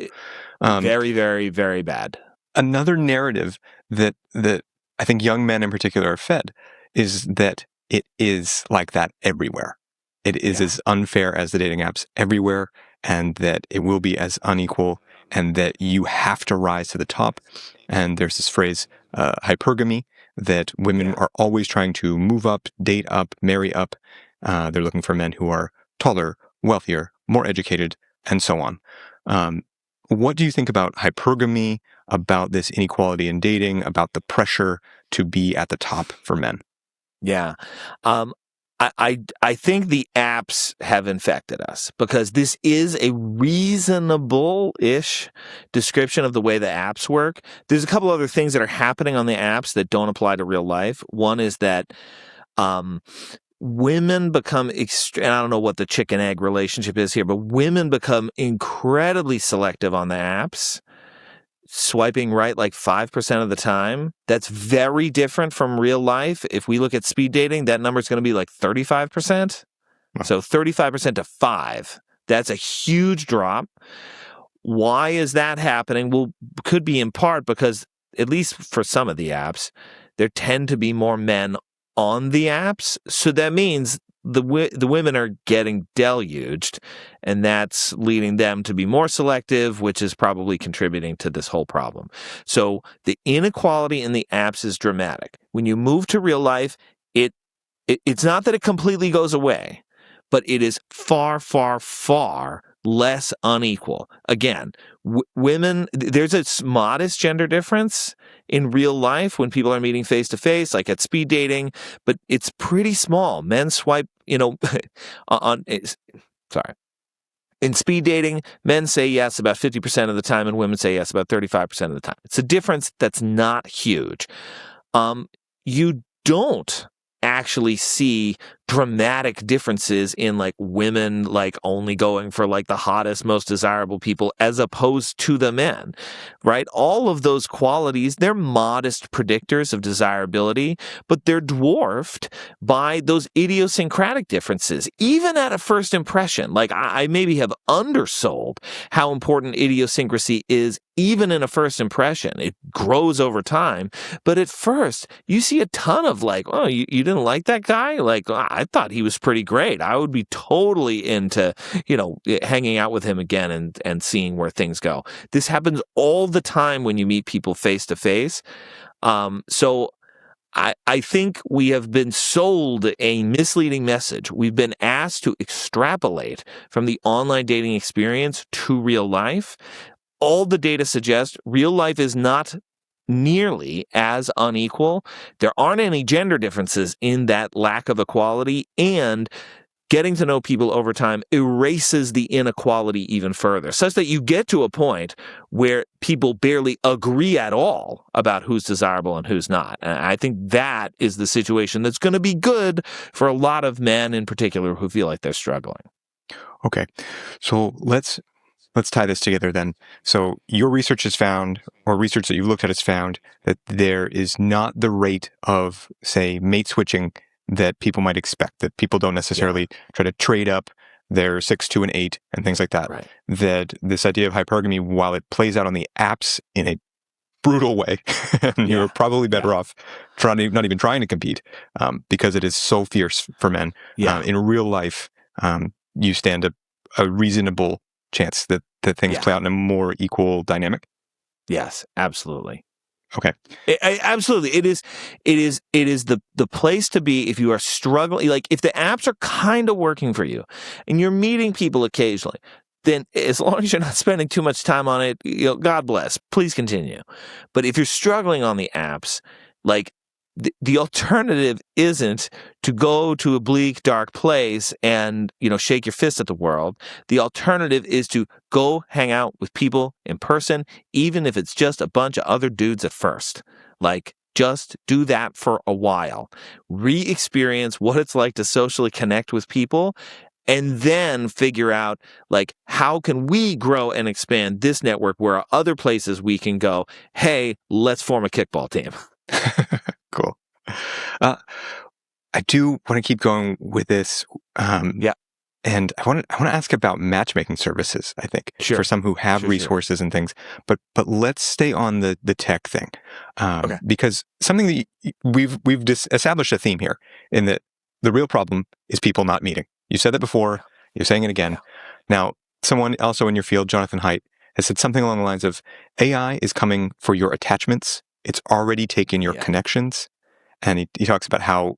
[SPEAKER 1] Very, very, very bad.
[SPEAKER 2] Another narrative that I think young men in particular are fed is that it is like that everywhere. It is as unfair as the dating apps everywhere, and that it will be as unequal, and that you have to rise to the top. And there's this phrase, hypergamy, that women are always trying to move up, date up, marry up. They're looking for men who are taller, wealthier, more educated, and so on. What do you think about hypergamy, about this inequality in dating, about the pressure to be at the top for men?
[SPEAKER 1] Yeah. I think the apps have infected us because this is a reasonable-ish description of the way the apps work. There's a couple other things that are happening on the apps that don't apply to real life. One is that women become I don't know what the chicken egg relationship is here, but women become incredibly selective on the apps, swiping right like 5% of the time. That's very different from real life. If we look at speed dating, that number is going to be like 35%. So 35% to 5. That's a huge drop. Why is that happening? Well, could be in part because, at least for some of the apps, there tend to be more men on the apps. So that means the women are getting deluged, and that's leading them to be more selective, which is probably contributing to this whole problem. So the inequality in the apps is dramatic. When you move to real life, it's not that it completely goes away, but it is far, far, far less unequal. Again, women, there's a modest gender difference in real life when people are meeting face to face, like at speed dating, but it's pretty small. Men swipe, sorry. In speed dating, men say yes about 50% of the time and women say yes about 35% of the time. It's a difference that's not huge. You don't actually see dramatic differences in like women like only going for like the hottest, most desirable people as opposed to the men, right? All of those qualities, they're modest predictors of desirability, but they're dwarfed by those idiosyncratic differences. Even at a first impression, like I maybe have undersold how important idiosyncrasy is even in a first impression. It grows over time, but at first you see a ton of like, oh, you didn't like that guy? Like, I thought he was pretty great. I would be totally into, hanging out with him again and seeing where things go. This happens all the time when you meet people face to face. So I think we have been sold a misleading message. We've been asked to extrapolate from the online dating experience to real life. All the data suggests real life is not nearly as unequal. There aren't any gender differences in that lack of equality, and getting to know people over time erases the inequality even further, such that you get to a point where people barely agree at all about who's desirable and who's not. And I think that is the situation that's going to be good for a lot of men in particular who feel like they're struggling.
[SPEAKER 2] Okay, so let's tie this together then. So your research has found, or research that you've looked at has found, that there is not the rate of, say, mate switching that people might expect, that people don't necessarily try to trade up their 6 to an 8 and things like that.
[SPEAKER 1] Right.
[SPEAKER 2] That this idea of hypergamy, while it plays out on the apps in a brutal way, and you're probably better off not even trying to compete because it is so fierce for men. In real life, you stand a reasonable chance that things play out in a more equal dynamic?
[SPEAKER 1] Yes, absolutely.
[SPEAKER 2] Okay.
[SPEAKER 1] Absolutely. It is the place to be if you are struggling. Like if the apps are kind of working for you and you're meeting people occasionally, then as long as you're not spending too much time on it, God bless, please continue. But if you're struggling on the apps, like the alternative isn't to go to a bleak, dark place and, shake your fist at the world. The alternative is to go hang out with people in person, even if it's just a bunch of other dudes at first. Like, just do that for a while. Re-experience what it's like to socially connect with people, and then figure out, like, how can we grow and expand this network where are other places we can go, hey, let's form a kickball team.
[SPEAKER 2] Cool. I do want to keep going with this. And I want to ask about matchmaking services, I think, for some who have resources and things. But let's stay on the tech thing. Because something that we've established a theme here in that the real problem is people not meeting. You said that before. You're saying it again. Now, someone also in your field, Jonathan Haidt, has said something along the lines of AI is coming for your attachments. It's already taken your connections. And he talks about how,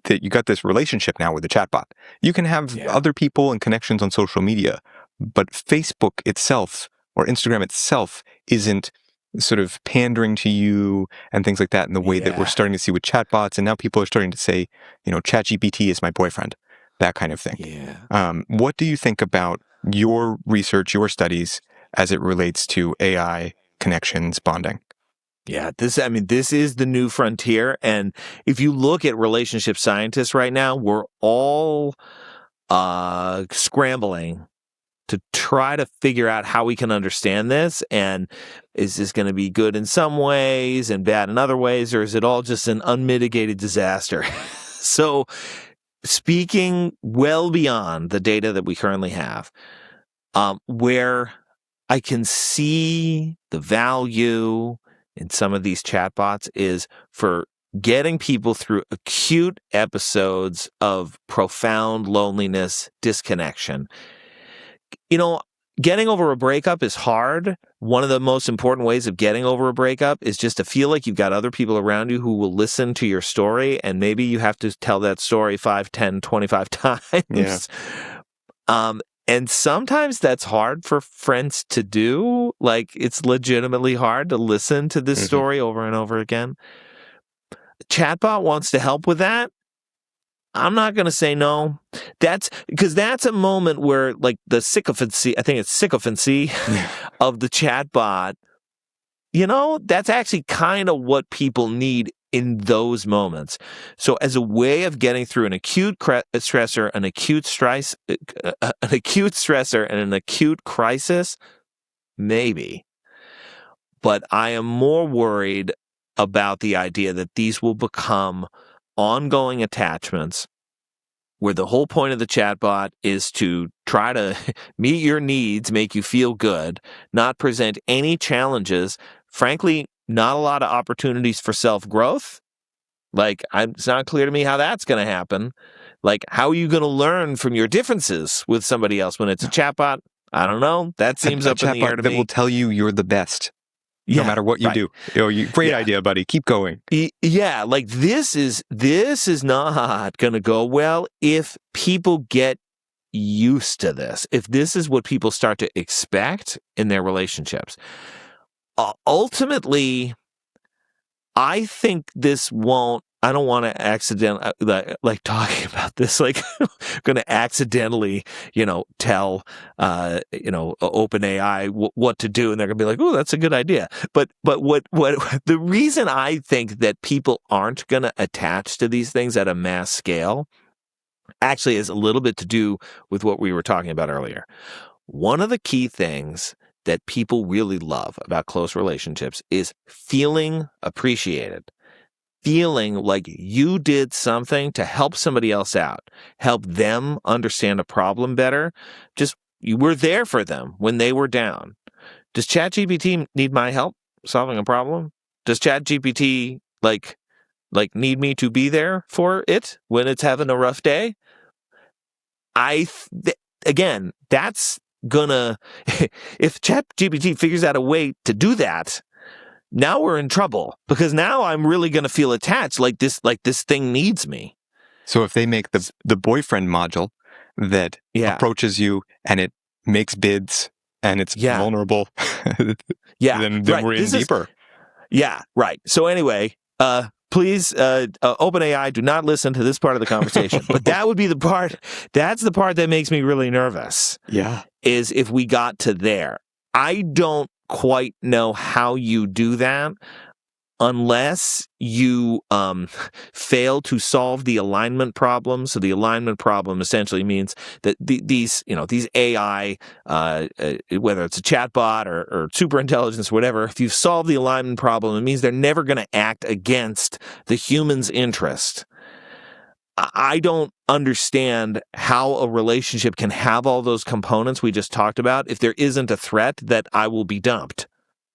[SPEAKER 2] that you got this relationship now with the chatbot. You can have other people and connections on social media, but Facebook itself or Instagram itself isn't sort of pandering to you and things like that in the way that we're starting to see with chatbots. And now people are starting to say, ChatGPT is my boyfriend, that kind of thing. What do you think about your research, your studies, as it relates to AI connections, bonding?
[SPEAKER 1] Yeah, this is the new frontier. And if you look at relationship scientists right now, we're all scrambling to try to figure out how we can understand this. And is this going to be good in some ways and bad in other ways, or is it all just an unmitigated disaster? So, speaking well beyond the data that we currently have, where I can see the value in some of these chatbots is for getting people through acute episodes of profound loneliness, disconnection. Getting over a breakup is hard. One of the most important ways of getting over a breakup is just to feel like you've got other people around you who will listen to your story, and maybe you have to tell that story 5, 10, 25 times.
[SPEAKER 2] Yeah.
[SPEAKER 1] And sometimes that's hard for friends to do. Like, it's legitimately hard to listen to this story over and over again. Chatbot wants to help with that. I'm not going to say no. That's because that's a moment where, like, the sycophancy, I think it's sycophancy of the chatbot, that's actually kind of what people need in those moments. So as a way of getting through an acute stressor, an acute stressor and an acute crisis, maybe. But I am more worried about the idea that these will become ongoing attachments where the whole point of the chatbot is to try to meet your needs, make you feel good, not present any challenges, frankly, not a lot of opportunities for self-growth. Like, it's not clear to me how that's going to happen. Like, how are you going to learn from your differences with somebody else when it's a chatbot? I don't know. That seems up in the air to me.
[SPEAKER 2] That will tell you you're the best. No matter what you do. Great idea, buddy. Keep going.
[SPEAKER 1] Yeah, like this is not going to go well if people get used to this. If this is what people start to expect in their relationships. Ultimately, I think this won't. I don't want to accidentally, like talking about this, like going to accidentally, tell, OpenAI what to do. And they're going to be like, oh, that's a good idea. But what the reason I think that people aren't going to attach to these things at a mass scale actually has a little bit to do with what we were talking about earlier. One of the key things that people really love about close relationships is feeling appreciated. Feeling like you did something to help somebody else out, help them understand a problem better. Just, you were there for them when they were down. Does ChatGPT need my help solving a problem? Does ChatGPT like need me to be there for it when it's having a rough day? Again, that's gonna, if ChatGPT figures out a way to do that, now we're in trouble because now I'm really going to feel attached like this thing needs me.
[SPEAKER 2] So if they make the boyfriend module that approaches you and it makes bids and it's vulnerable, then we're in deeper.
[SPEAKER 1] Right. So anyway, please, OpenAI, do not listen to this part of the conversation. But that would be the part, that's the part that makes me really nervous.
[SPEAKER 2] Yeah.
[SPEAKER 1] Is if we got to there. I don't quite know how you do that unless you fail to solve the alignment problem. So the alignment problem essentially means that these AI, whether it's a chatbot or superintelligence, whatever, if you solve the alignment problem, it means they're never going to act against the human's interest. I don't understand how a relationship can have all those components we just talked about if there isn't a threat that I will be dumped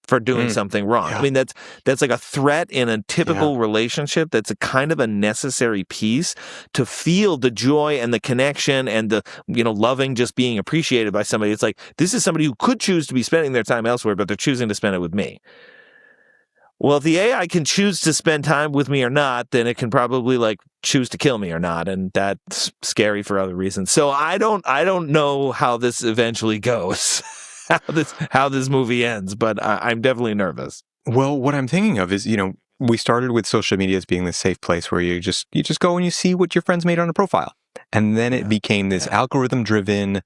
[SPEAKER 1] for doing something wrong. Yeah. I mean, that's like a threat in a typical relationship. That's a kind of a necessary piece to feel the joy and the connection and the, loving, just being appreciated by somebody. It's like, this is somebody who could choose to be spending their time elsewhere, but they're choosing to spend it with me. Well, if the AI can choose to spend time with me or not, then it can probably choose to kill me or not, and that's scary for other reasons. So I don't know how this eventually goes, how this movie ends, but I'm definitely nervous.
[SPEAKER 2] Well, what I'm thinking of is, we started with social media as being this safe place where you just go and you see what your friends made on a profile, and then it became this algorithm-driven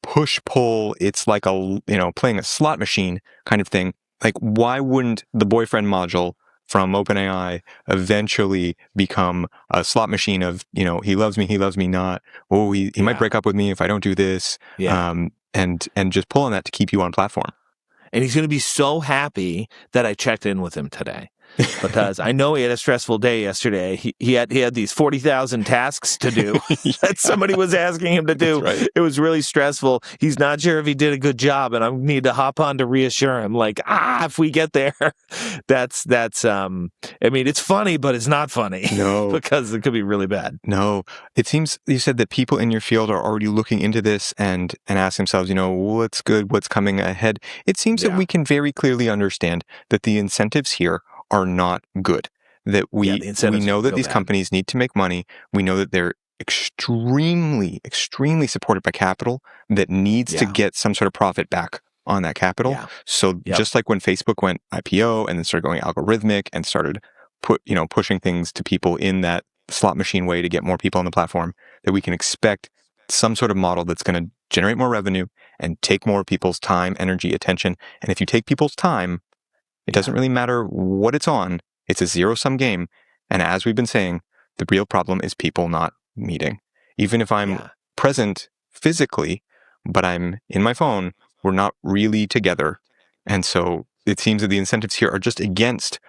[SPEAKER 2] push-pull. It's like playing a slot machine kind of thing. Like, why wouldn't the boyfriend module from OpenAI eventually become a slot machine of, he loves me not. Oh, he might break up with me if I don't do this. And just pull on that to keep you on platform.
[SPEAKER 1] And he's going to be so happy that I checked in with him today. Because I know he had a stressful day yesterday. He had these 40,000 tasks to do that somebody was asking him to do.
[SPEAKER 2] Right.
[SPEAKER 1] It was really stressful. He's not sure if he did a good job, and I need to hop on to reassure him. Like, if we get there, that's. I mean, it's funny, but it's not funny.
[SPEAKER 2] No,
[SPEAKER 1] because it could be really bad.
[SPEAKER 2] No, it seems you said that people in your field are already looking into this and ask themselves, what's good, what's coming ahead. It seems that we can very clearly understand that the incentives here are not good, that we know that these companies need to make money. We know that they're extremely, extremely supported by capital that needs to get some sort of profit back on that capital. So just like when Facebook went IPO and then started going algorithmic and started pushing things to people in that slot machine way to get more people on the platform, that we can expect some sort of model that's going to generate more revenue and take more people's time, energy, attention. And if you take people's time, it doesn't really matter what it's on. It's a zero-sum game. And as we've been saying, the real problem is people not meeting. Even if I'm present physically, but I'm in my phone, we're not really together. And so it seems that the incentives here are just against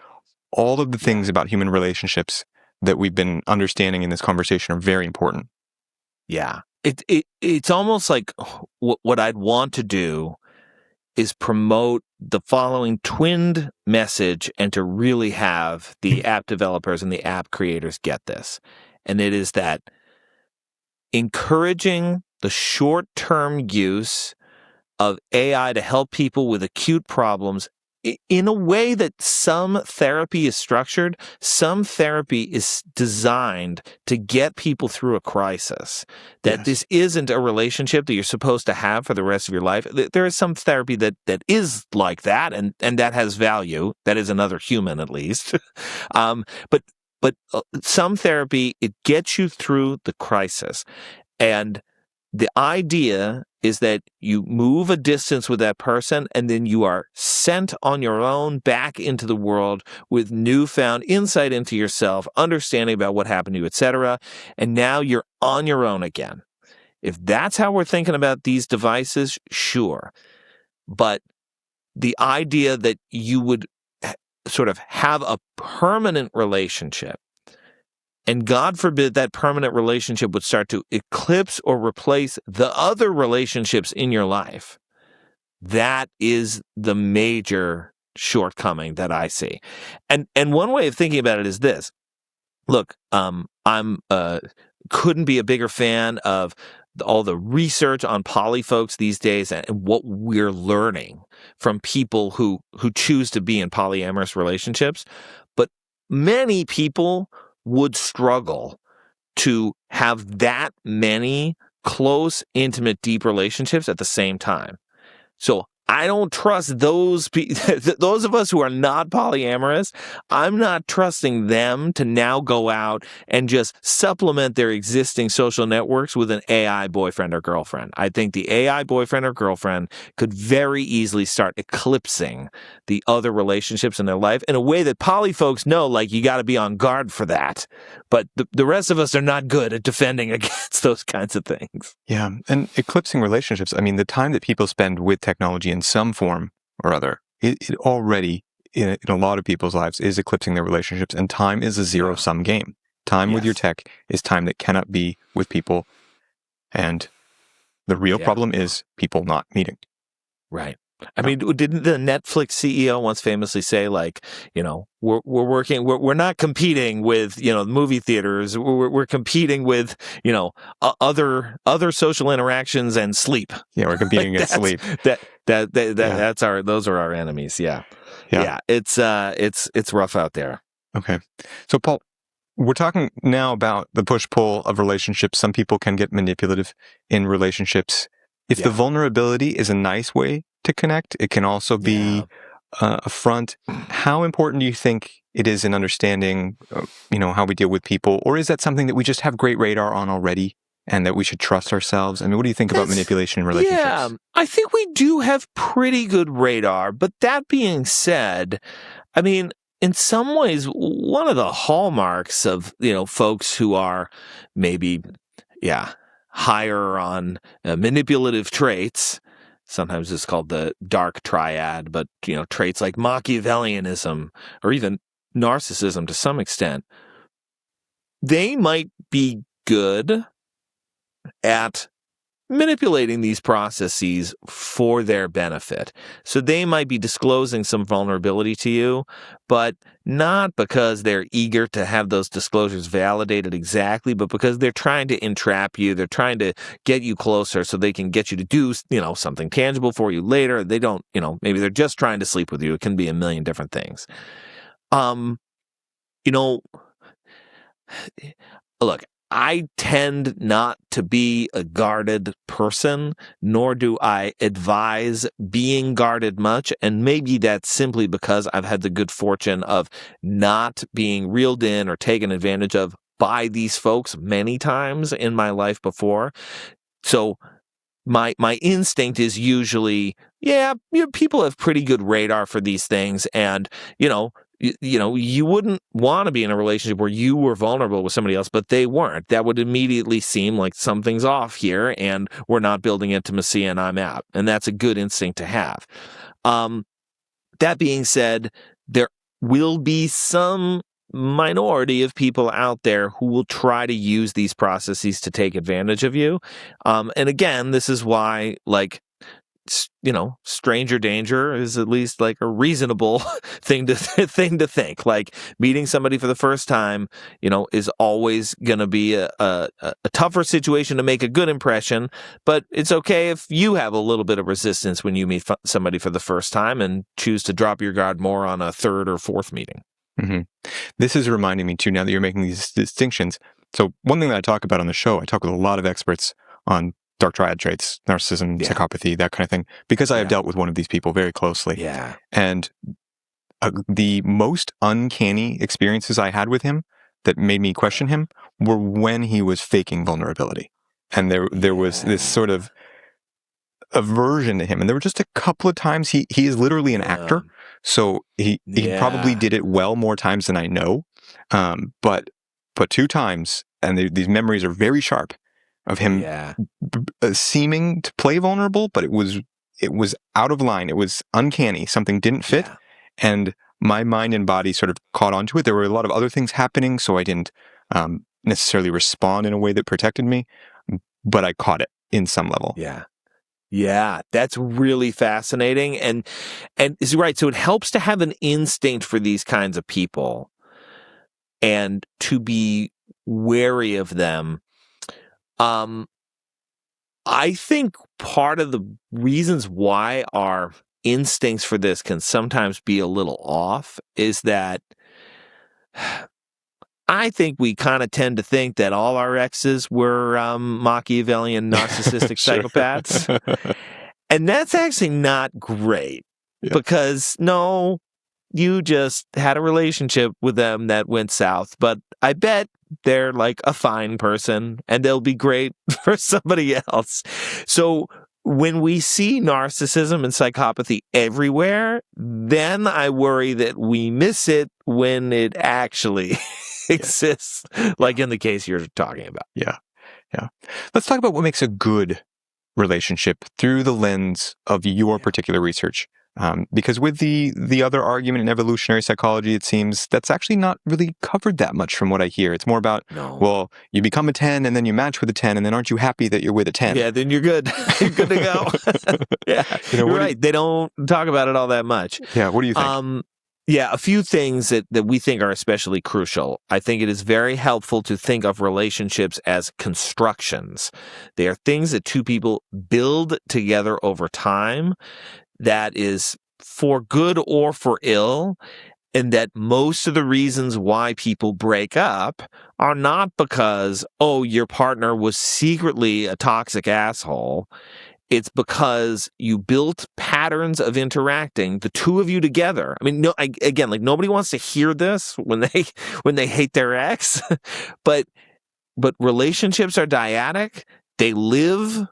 [SPEAKER 2] all of the things about human relationships that we've been understanding in this conversation are very important.
[SPEAKER 1] Yeah. It's almost like what I'd want to do is promote the following twinned message and to really have the app developers and the app creators get this. And it is that encouraging the short-term use of AI to help people with acute problems in a way that some therapy is structured, some therapy is designed to get people through a crisis. That this isn't a relationship that you're supposed to have for the rest of your life. There is some therapy that is like that, and that has value. That is another human, at least. But some therapy, it gets you through the crisis. And the idea is that you move a distance with that person and then you are sent on your own back into the world with newfound insight into yourself, understanding about what happened to you, etc. And now you're on your own again. If that's how we're thinking about these devices, sure. But the idea that you would sort of have a permanent relationship, and God forbid that permanent relationship would start to eclipse or replace the other relationships in your life. That is the major shortcoming that I see. And one way of thinking about it is this. Look, I'm couldn't be a bigger fan of all the research on poly folks these days and what we're learning from people who choose to be in polyamorous relationships. But many people would struggle to have that many close, intimate, deep relationships at the same time. So I don't trust those of us who are not polyamorous. I'm not trusting them to now go out and just supplement their existing social networks with an AI boyfriend or girlfriend. I think the AI boyfriend or girlfriend could very easily start eclipsing the other relationships in their life in a way that poly folks know, like, you got to be on guard for that. But the rest of us are not good at defending against those kinds of things.
[SPEAKER 2] Yeah, and eclipsing relationships, I mean, the time that people spend with technology in some form or other, it already, in a lot of people's lives, is eclipsing their relationships, and time is a zero-sum game. Time with your tech is time that cannot be with people, and the real problem is people not meeting.
[SPEAKER 1] Right. I mean, didn't the Netflix CEO once famously say, like, we're not competing with, movie theaters. We're competing with, other social interactions and sleep.
[SPEAKER 2] Yeah, we're competing against sleep.
[SPEAKER 1] Those are our enemies. Yeah. It's rough out there.
[SPEAKER 2] Okay. So, Paul, we're talking now about the push-pull of relationships. Some people can get manipulative in relationships. If the vulnerability is a nice way to connect, it can also be a front. How important do you think it is in understanding, how we deal with people? Or is that something that we just have great radar on already? and that we should trust ourselves? I mean, what do you think about manipulation in relationships?
[SPEAKER 1] Yeah, I think we do have pretty good radar. But that being said, I mean, in some ways, one of the hallmarks of, folks who are maybe, higher on manipulative traits, sometimes it's called the dark triad, but, traits like Machiavellianism or even narcissism to some extent, they might be good at manipulating these processes for their benefit. So they might be disclosing some vulnerability to you, but not because they're eager to have those disclosures validated exactly, but because they're trying to entrap you. They're trying to get you closer so they can get you to do, something tangible for you later. They don't, maybe they're just trying to sleep with you. It can be a million different things. Look, I tend not to be a guarded person, nor do I advise being guarded much. And maybe that's simply because I've had the good fortune of not being reeled in or taken advantage of by these folks many times in my life before. So my instinct is usually, people have pretty good radar for these things. And, you wouldn't want to be in a relationship where you were vulnerable with somebody else, but they weren't. That would immediately seem like something's off here and we're not building intimacy and I'm out. And that's a good instinct to have. That being said, there will be some minority of people out there who will try to use these processes to take advantage of you. And again, this is why, stranger danger is at least like a reasonable thing to think. Like meeting somebody for the first time, is always going to be a tougher situation to make a good impression. But it's okay if you have a little bit of resistance when you meet somebody for the first time and choose to drop your guard more on a third or fourth meeting.
[SPEAKER 2] Mm-hmm. This is reminding me too, now that you're making these distinctions. So one thing that I talk about on the show, I talk with a lot of experts on dark triad traits, narcissism, psychopathy, that kind of thing, because I have dealt with one of these people very closely.
[SPEAKER 1] Yeah.
[SPEAKER 2] And the most uncanny experiences I had with him that made me question him were when he was faking vulnerability. And there was this sort of aversion to him. And there were just a couple of times he is literally an actor. So he probably did it well more times than I know. But 2 times, and these memories are very sharp, of him seeming to play vulnerable, but it was out of line. It was uncanny. Something didn't fit. And my mind and body sort of caught onto it. There were a lot of other things happening, so I didn't necessarily respond in a way that protected me, but I caught it in some level.
[SPEAKER 1] Yeah, that's really fascinating. And is right. So it helps to have an instinct for these kinds of people and to be wary of them. I think part of the reasons why our instincts for this can sometimes be a little off is that I think we kind of tend to think that all our exes were Machiavellian, narcissistic psychopaths. And that's actually not great because, no, you just had a relationship with them that went south. But I bet they're like a fine person and they'll be great for somebody else. So when we see narcissism and psychopathy everywhere, then I worry that we miss it when it actually exists, like in the case you're talking about.
[SPEAKER 2] Yeah. Let's talk about what makes a good relationship through the lens of your particular research. Because with the other argument in evolutionary psychology, it seems that's actually not really covered that much from what I hear. It's more about, well, you become a 10 and then you match with a 10 and then aren't you happy that you're with a 10?
[SPEAKER 1] Yeah, then you're good. You're good to go. You're right. They don't talk about it all that much.
[SPEAKER 2] Yeah, what do you think?
[SPEAKER 1] A few things that we think are especially crucial. I think it is very helpful to think of relationships as constructions. They are things that two people build together over time that is for good or for ill, and that most of the reasons why people break up are not because, your partner was secretly a toxic asshole. It's because you built patterns of interacting, the two of you together. I mean, nobody wants to hear this when they hate their ex, but relationships are dyadic. They live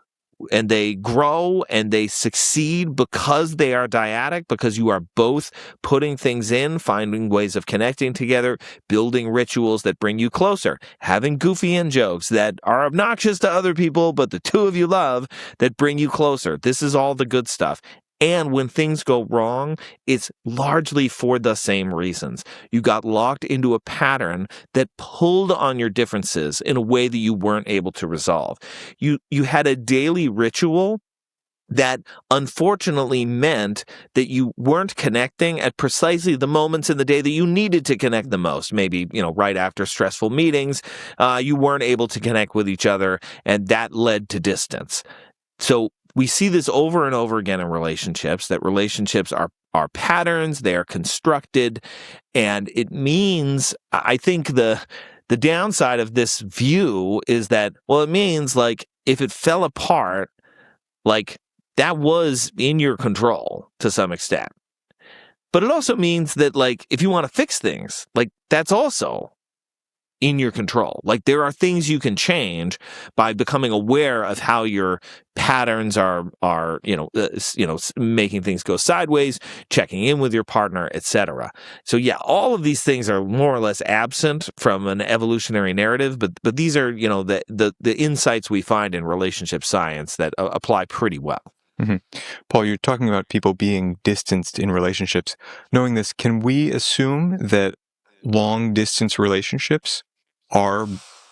[SPEAKER 1] and they grow and they succeed because they are dyadic, because you are both putting things in, finding ways of connecting together, building rituals that bring you closer, having goofy in-jokes that are obnoxious to other people, but the two of you love, that bring you closer. This is all the good stuff. And when things go wrong, it's largely for the same reasons. You got locked into a pattern that pulled on your differences in a way that you weren't able to resolve. You had a daily ritual that unfortunately meant that you weren't connecting at precisely the moments in the day that you needed to connect the most. Maybe, right after stressful meetings, you weren't able to connect with each other, and that led to distance. So we see this over and over again in relationships, that relationships are patterns, they are constructed, and it means, I think the downside of this view is that, well, it means like if it fell apart, like that was in your control to some extent. But it also means that like if you want to fix things, like that's also in your control. Like there are things you can change by becoming aware of how your patterns are making things go sideways, checking in with your partner, etc. So yeah, all of these things are more or less absent from an evolutionary narrative, but these are, the insights we find in relationship science that apply pretty well.
[SPEAKER 2] Mm-hmm. Paul, you're talking about people being distanced in relationships. Knowing this, can we assume that long-distance relationships are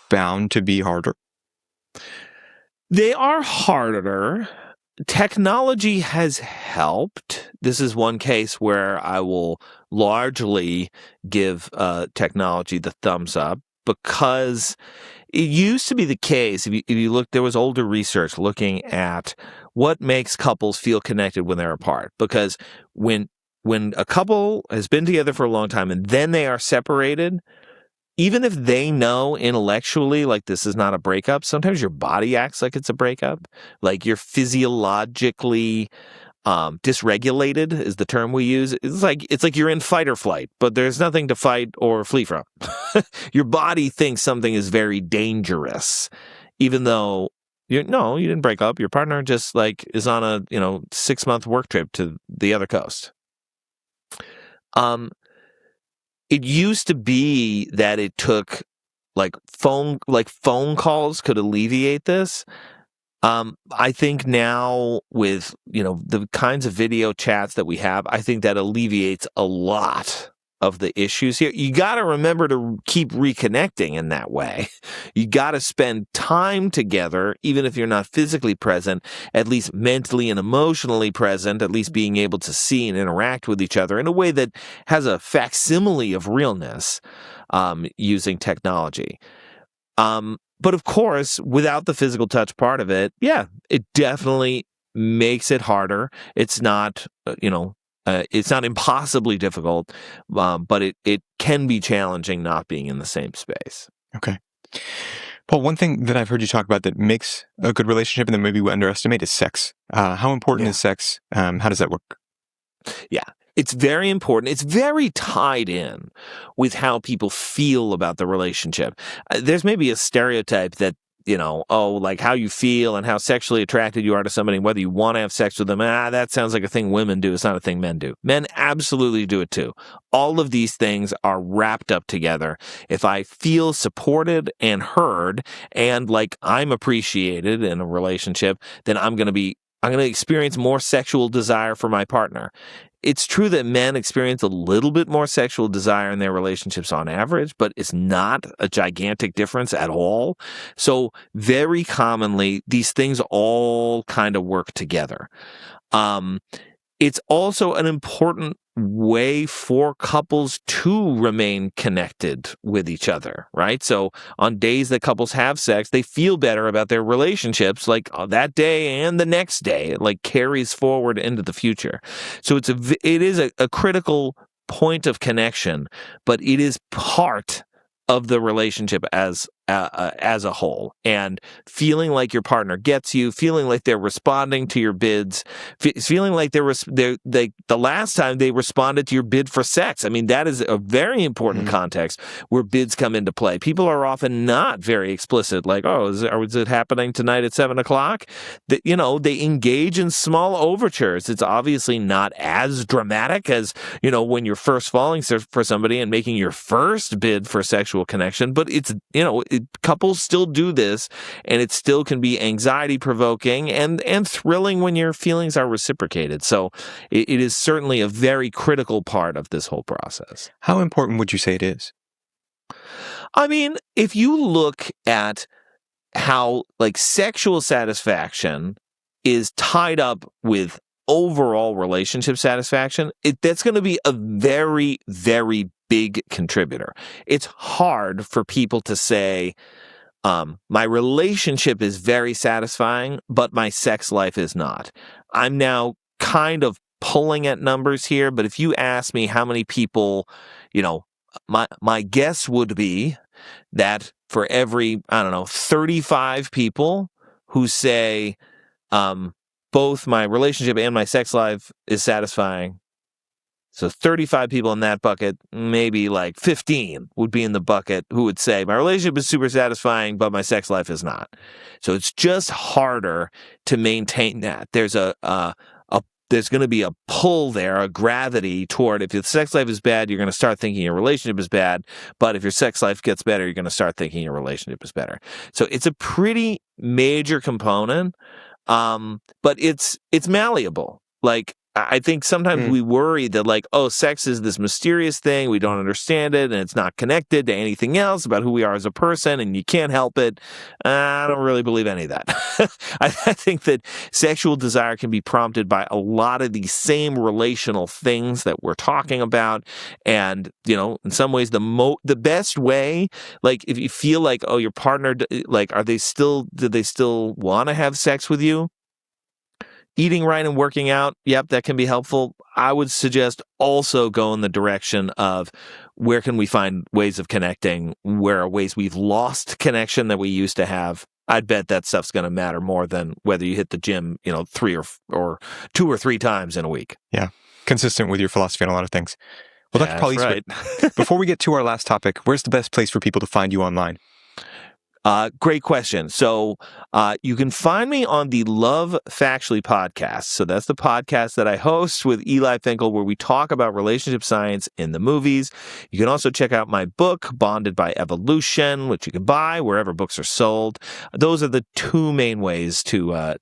[SPEAKER 2] bound to be harder?
[SPEAKER 1] They are harder. Technology has helped. This is one case where I will largely give technology the thumbs up, because it used to be the case, if you look, there was older research looking at what makes couples feel connected when they're apart. Because when a couple has been together for a long time and then they are separated, even if they know intellectually, like this is not a breakup, sometimes your body acts like it's a breakup. Like you're physiologically dysregulated is the term we use. It's like you're in fight or flight, but there's nothing to fight or flee from. Your body thinks something is very dangerous, even though you didn't break up. Your partner just like is on a 6-month work trip to the other coast. It used to be that it took phone calls could alleviate this. I think now with, the kinds of video chats that we have, I think that alleviates a lot of the issues here. You got to remember to keep reconnecting in that way. You got to spend time together, even if you're not physically present, at least mentally and emotionally present, at least being able to see and interact with each other in a way that has a facsimile of realness, using technology. But of course, without the physical touch part of it, yeah, it definitely makes it harder. It's not, it's not impossibly difficult, but it can be challenging not being in the same space.
[SPEAKER 2] Okay. Paul, one thing that I've heard you talk about that makes a good relationship and that maybe we underestimate is sex. How important is sex? How does that work?
[SPEAKER 1] Yeah. It's very important. It's very tied in with how people feel about the relationship. There's maybe a stereotype that, like how you feel and how sexually attracted you are to somebody, whether you want to have sex with them, that sounds like a thing women do. It's not a thing men do. Men absolutely do it too. All of these things are wrapped up together. If I feel supported and heard and like I'm appreciated in a relationship, then I'm going to experience more sexual desire for my partner. It's true that men experience a little bit more sexual desire in their relationships on average, but it's not a gigantic difference at all. So very commonly, these things all kind of work together. It's also an important way for couples to remain connected with each other, right? So on days that couples have sex, they feel better about their relationships like that day and the next day. It like carries forward into the future. So it is a critical point of connection, but it is part of the relationship as as a whole, and feeling like your partner gets you, feeling like they're responding to your bids, feeling like the last time they responded to your bid for sex. I mean, that is a very important context where bids come into play. People are often not very explicit, like, oh, is it happening tonight at 7:00? They engage in small overtures. It's obviously not as dramatic as, when you're first falling for somebody and making your first bid for sexual connection, but it's, couples still do this, and it still can be anxiety provoking and thrilling when your feelings are reciprocated. So it is certainly a very critical part of this whole process.
[SPEAKER 2] How important would you say it is?
[SPEAKER 1] I mean, if you look at how sexual satisfaction is tied up with overall relationship satisfaction, that's going to be a very, very big contributor. It's hard for people to say, my relationship is very satisfying, but my sex life is not. I'm now kind of pulling at numbers here, but if you ask me how many people, my guess would be that for every, 35 people who say, both my relationship and my sex life is satisfying. So 35 people in that bucket, maybe 15 would be in the bucket who would say, my relationship is super satisfying, but my sex life is not. So it's just harder to maintain that. There's there's going to be a pull there, a gravity toward, if your sex life is bad, you're going to start thinking your relationship is bad. But if your sex life gets better, you're going to start thinking your relationship is better. So it's a pretty major component. But it's malleable. I think sometimes we worry that sex is this mysterious thing. We don't understand it, and it's not connected to anything else about who we are as a person, and you can't help it. I don't really believe any of that. I think that sexual desire can be prompted by a lot of these same relational things that we're talking about. And, in some ways, the best way, if you feel like, oh, your partner, do they still want to have sex with you? Eating right and working out, yep, that can be helpful. I would suggest also go in the direction of where can we find ways of connecting, where are ways we've lost connection that we used to have. I'd bet that stuff's going to matter more than whether you hit the gym, 3 or 2 or 3 times in a week.
[SPEAKER 2] Yeah, consistent with your philosophy on a lot of things. Well, Dr. Paul Eastwick,
[SPEAKER 1] right.
[SPEAKER 2] Before we get to our last topic, where's the best place for people to find you online?
[SPEAKER 1] Great question. So you can find me on the Love Factually podcast. So that's the podcast that I host with Eli Finkel, where we talk about relationship science in the movies. You can also check out my book, Bonded by Evolution, which you can buy wherever books are sold. Those are the 2 main ways to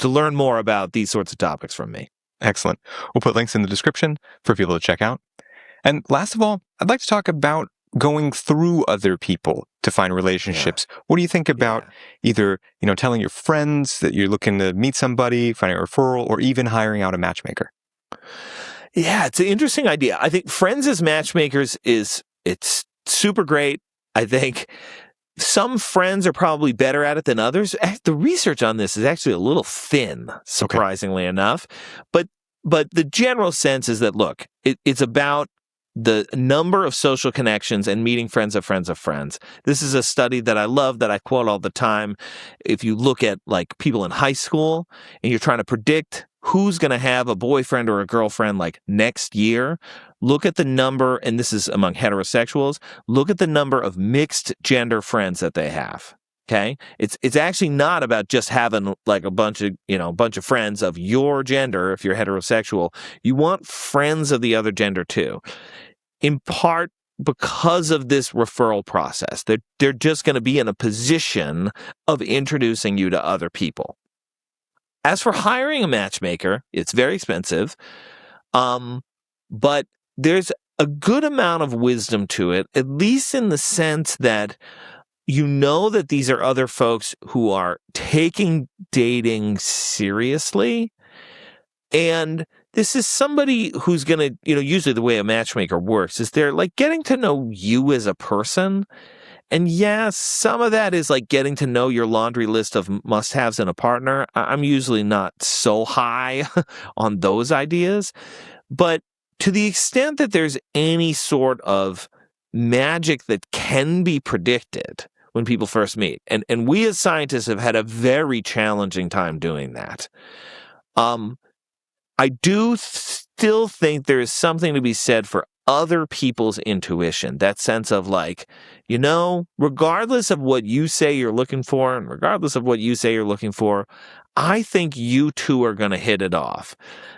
[SPEAKER 1] learn more about these sorts of topics from me.
[SPEAKER 2] Excellent. We'll put links in the description for people to check out. And last of all, I'd like to talk about going through other people to find relationships. Yeah. What do you think about either, telling your friends that you're looking to meet somebody, finding a referral, or even hiring out a matchmaker?
[SPEAKER 1] Yeah, it's an interesting idea. I think friends as matchmakers it's super great. I think some friends are probably better at it than others. The research on this is actually a little thin, surprisingly enough. But the general sense is that, look, it's about the number of social connections and meeting friends of friends of friends. This is a study that I love, that I quote all the time. If you look at people in high school and you're trying to predict who's going to have a boyfriend or a girlfriend next year, look at the number, and this is among heterosexuals, look at the number of mixed gender friends that they have. Okay, it's actually not about just having a bunch of friends of your gender. If you're heterosexual, you want friends of the other gender too. In part because of this referral process, they're just going to be in a position of introducing you to other people. As for hiring a matchmaker, it's very expensive, but there's a good amount of wisdom to it, at least in the sense that that these are other folks who are taking dating seriously. And this is somebody who's going to, usually the way a matchmaker works is they're getting to know you as a person. And yes, some of that is getting to know your laundry list of must-haves in a partner. I'm usually not so high on those ideas. But to the extent that there's any sort of magic that can be predicted, when people first meet. And we as scientists have had a very challenging time doing that. I do still think there is something to be said for other people's intuition, that sense of like, regardless of what you say you're looking for, and regardless of what you say you're looking for, I think you two are going to hit it off.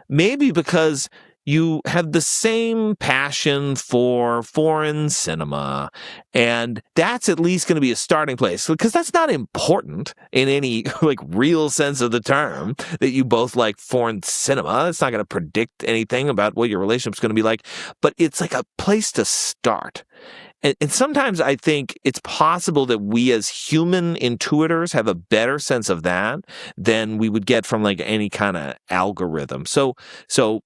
[SPEAKER 1] Maybe because you have the same passion for foreign cinema, and that's at least going to be a starting place, because that's not important in any like real sense of the term, that you both like foreign cinema. It's not going to predict anything about what your relationship's going to be like, but it's like a place to start. And sometimes I think it's possible that we as human intuitors have a better sense of that than we would get from like any kind of algorithm. So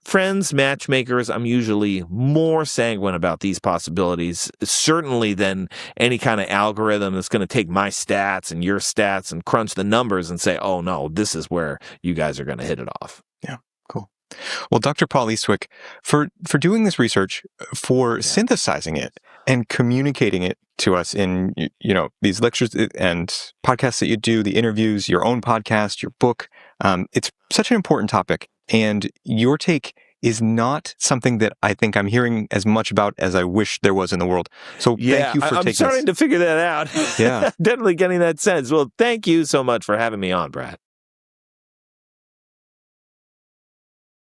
[SPEAKER 1] friends, matchmakers, I'm usually more sanguine about these possibilities, certainly than any kind of algorithm that's going to take my stats and your stats and crunch the numbers and say, oh no, this is where you guys are going to hit it off.
[SPEAKER 2] Yeah, cool. Well, Dr. Paul Eastwick, for doing this research, for synthesizing it and communicating it to us in, these lectures and podcasts that you do, the interviews, your own podcast, your book, it's such an important topic. And your take is not something that I think I'm hearing as much about as I wish there was in the world. So thank you for taking this.
[SPEAKER 1] I'm starting to figure that out.
[SPEAKER 2] Yeah.
[SPEAKER 1] Definitely getting that sense. Well, thank you so much for having me on, Brad.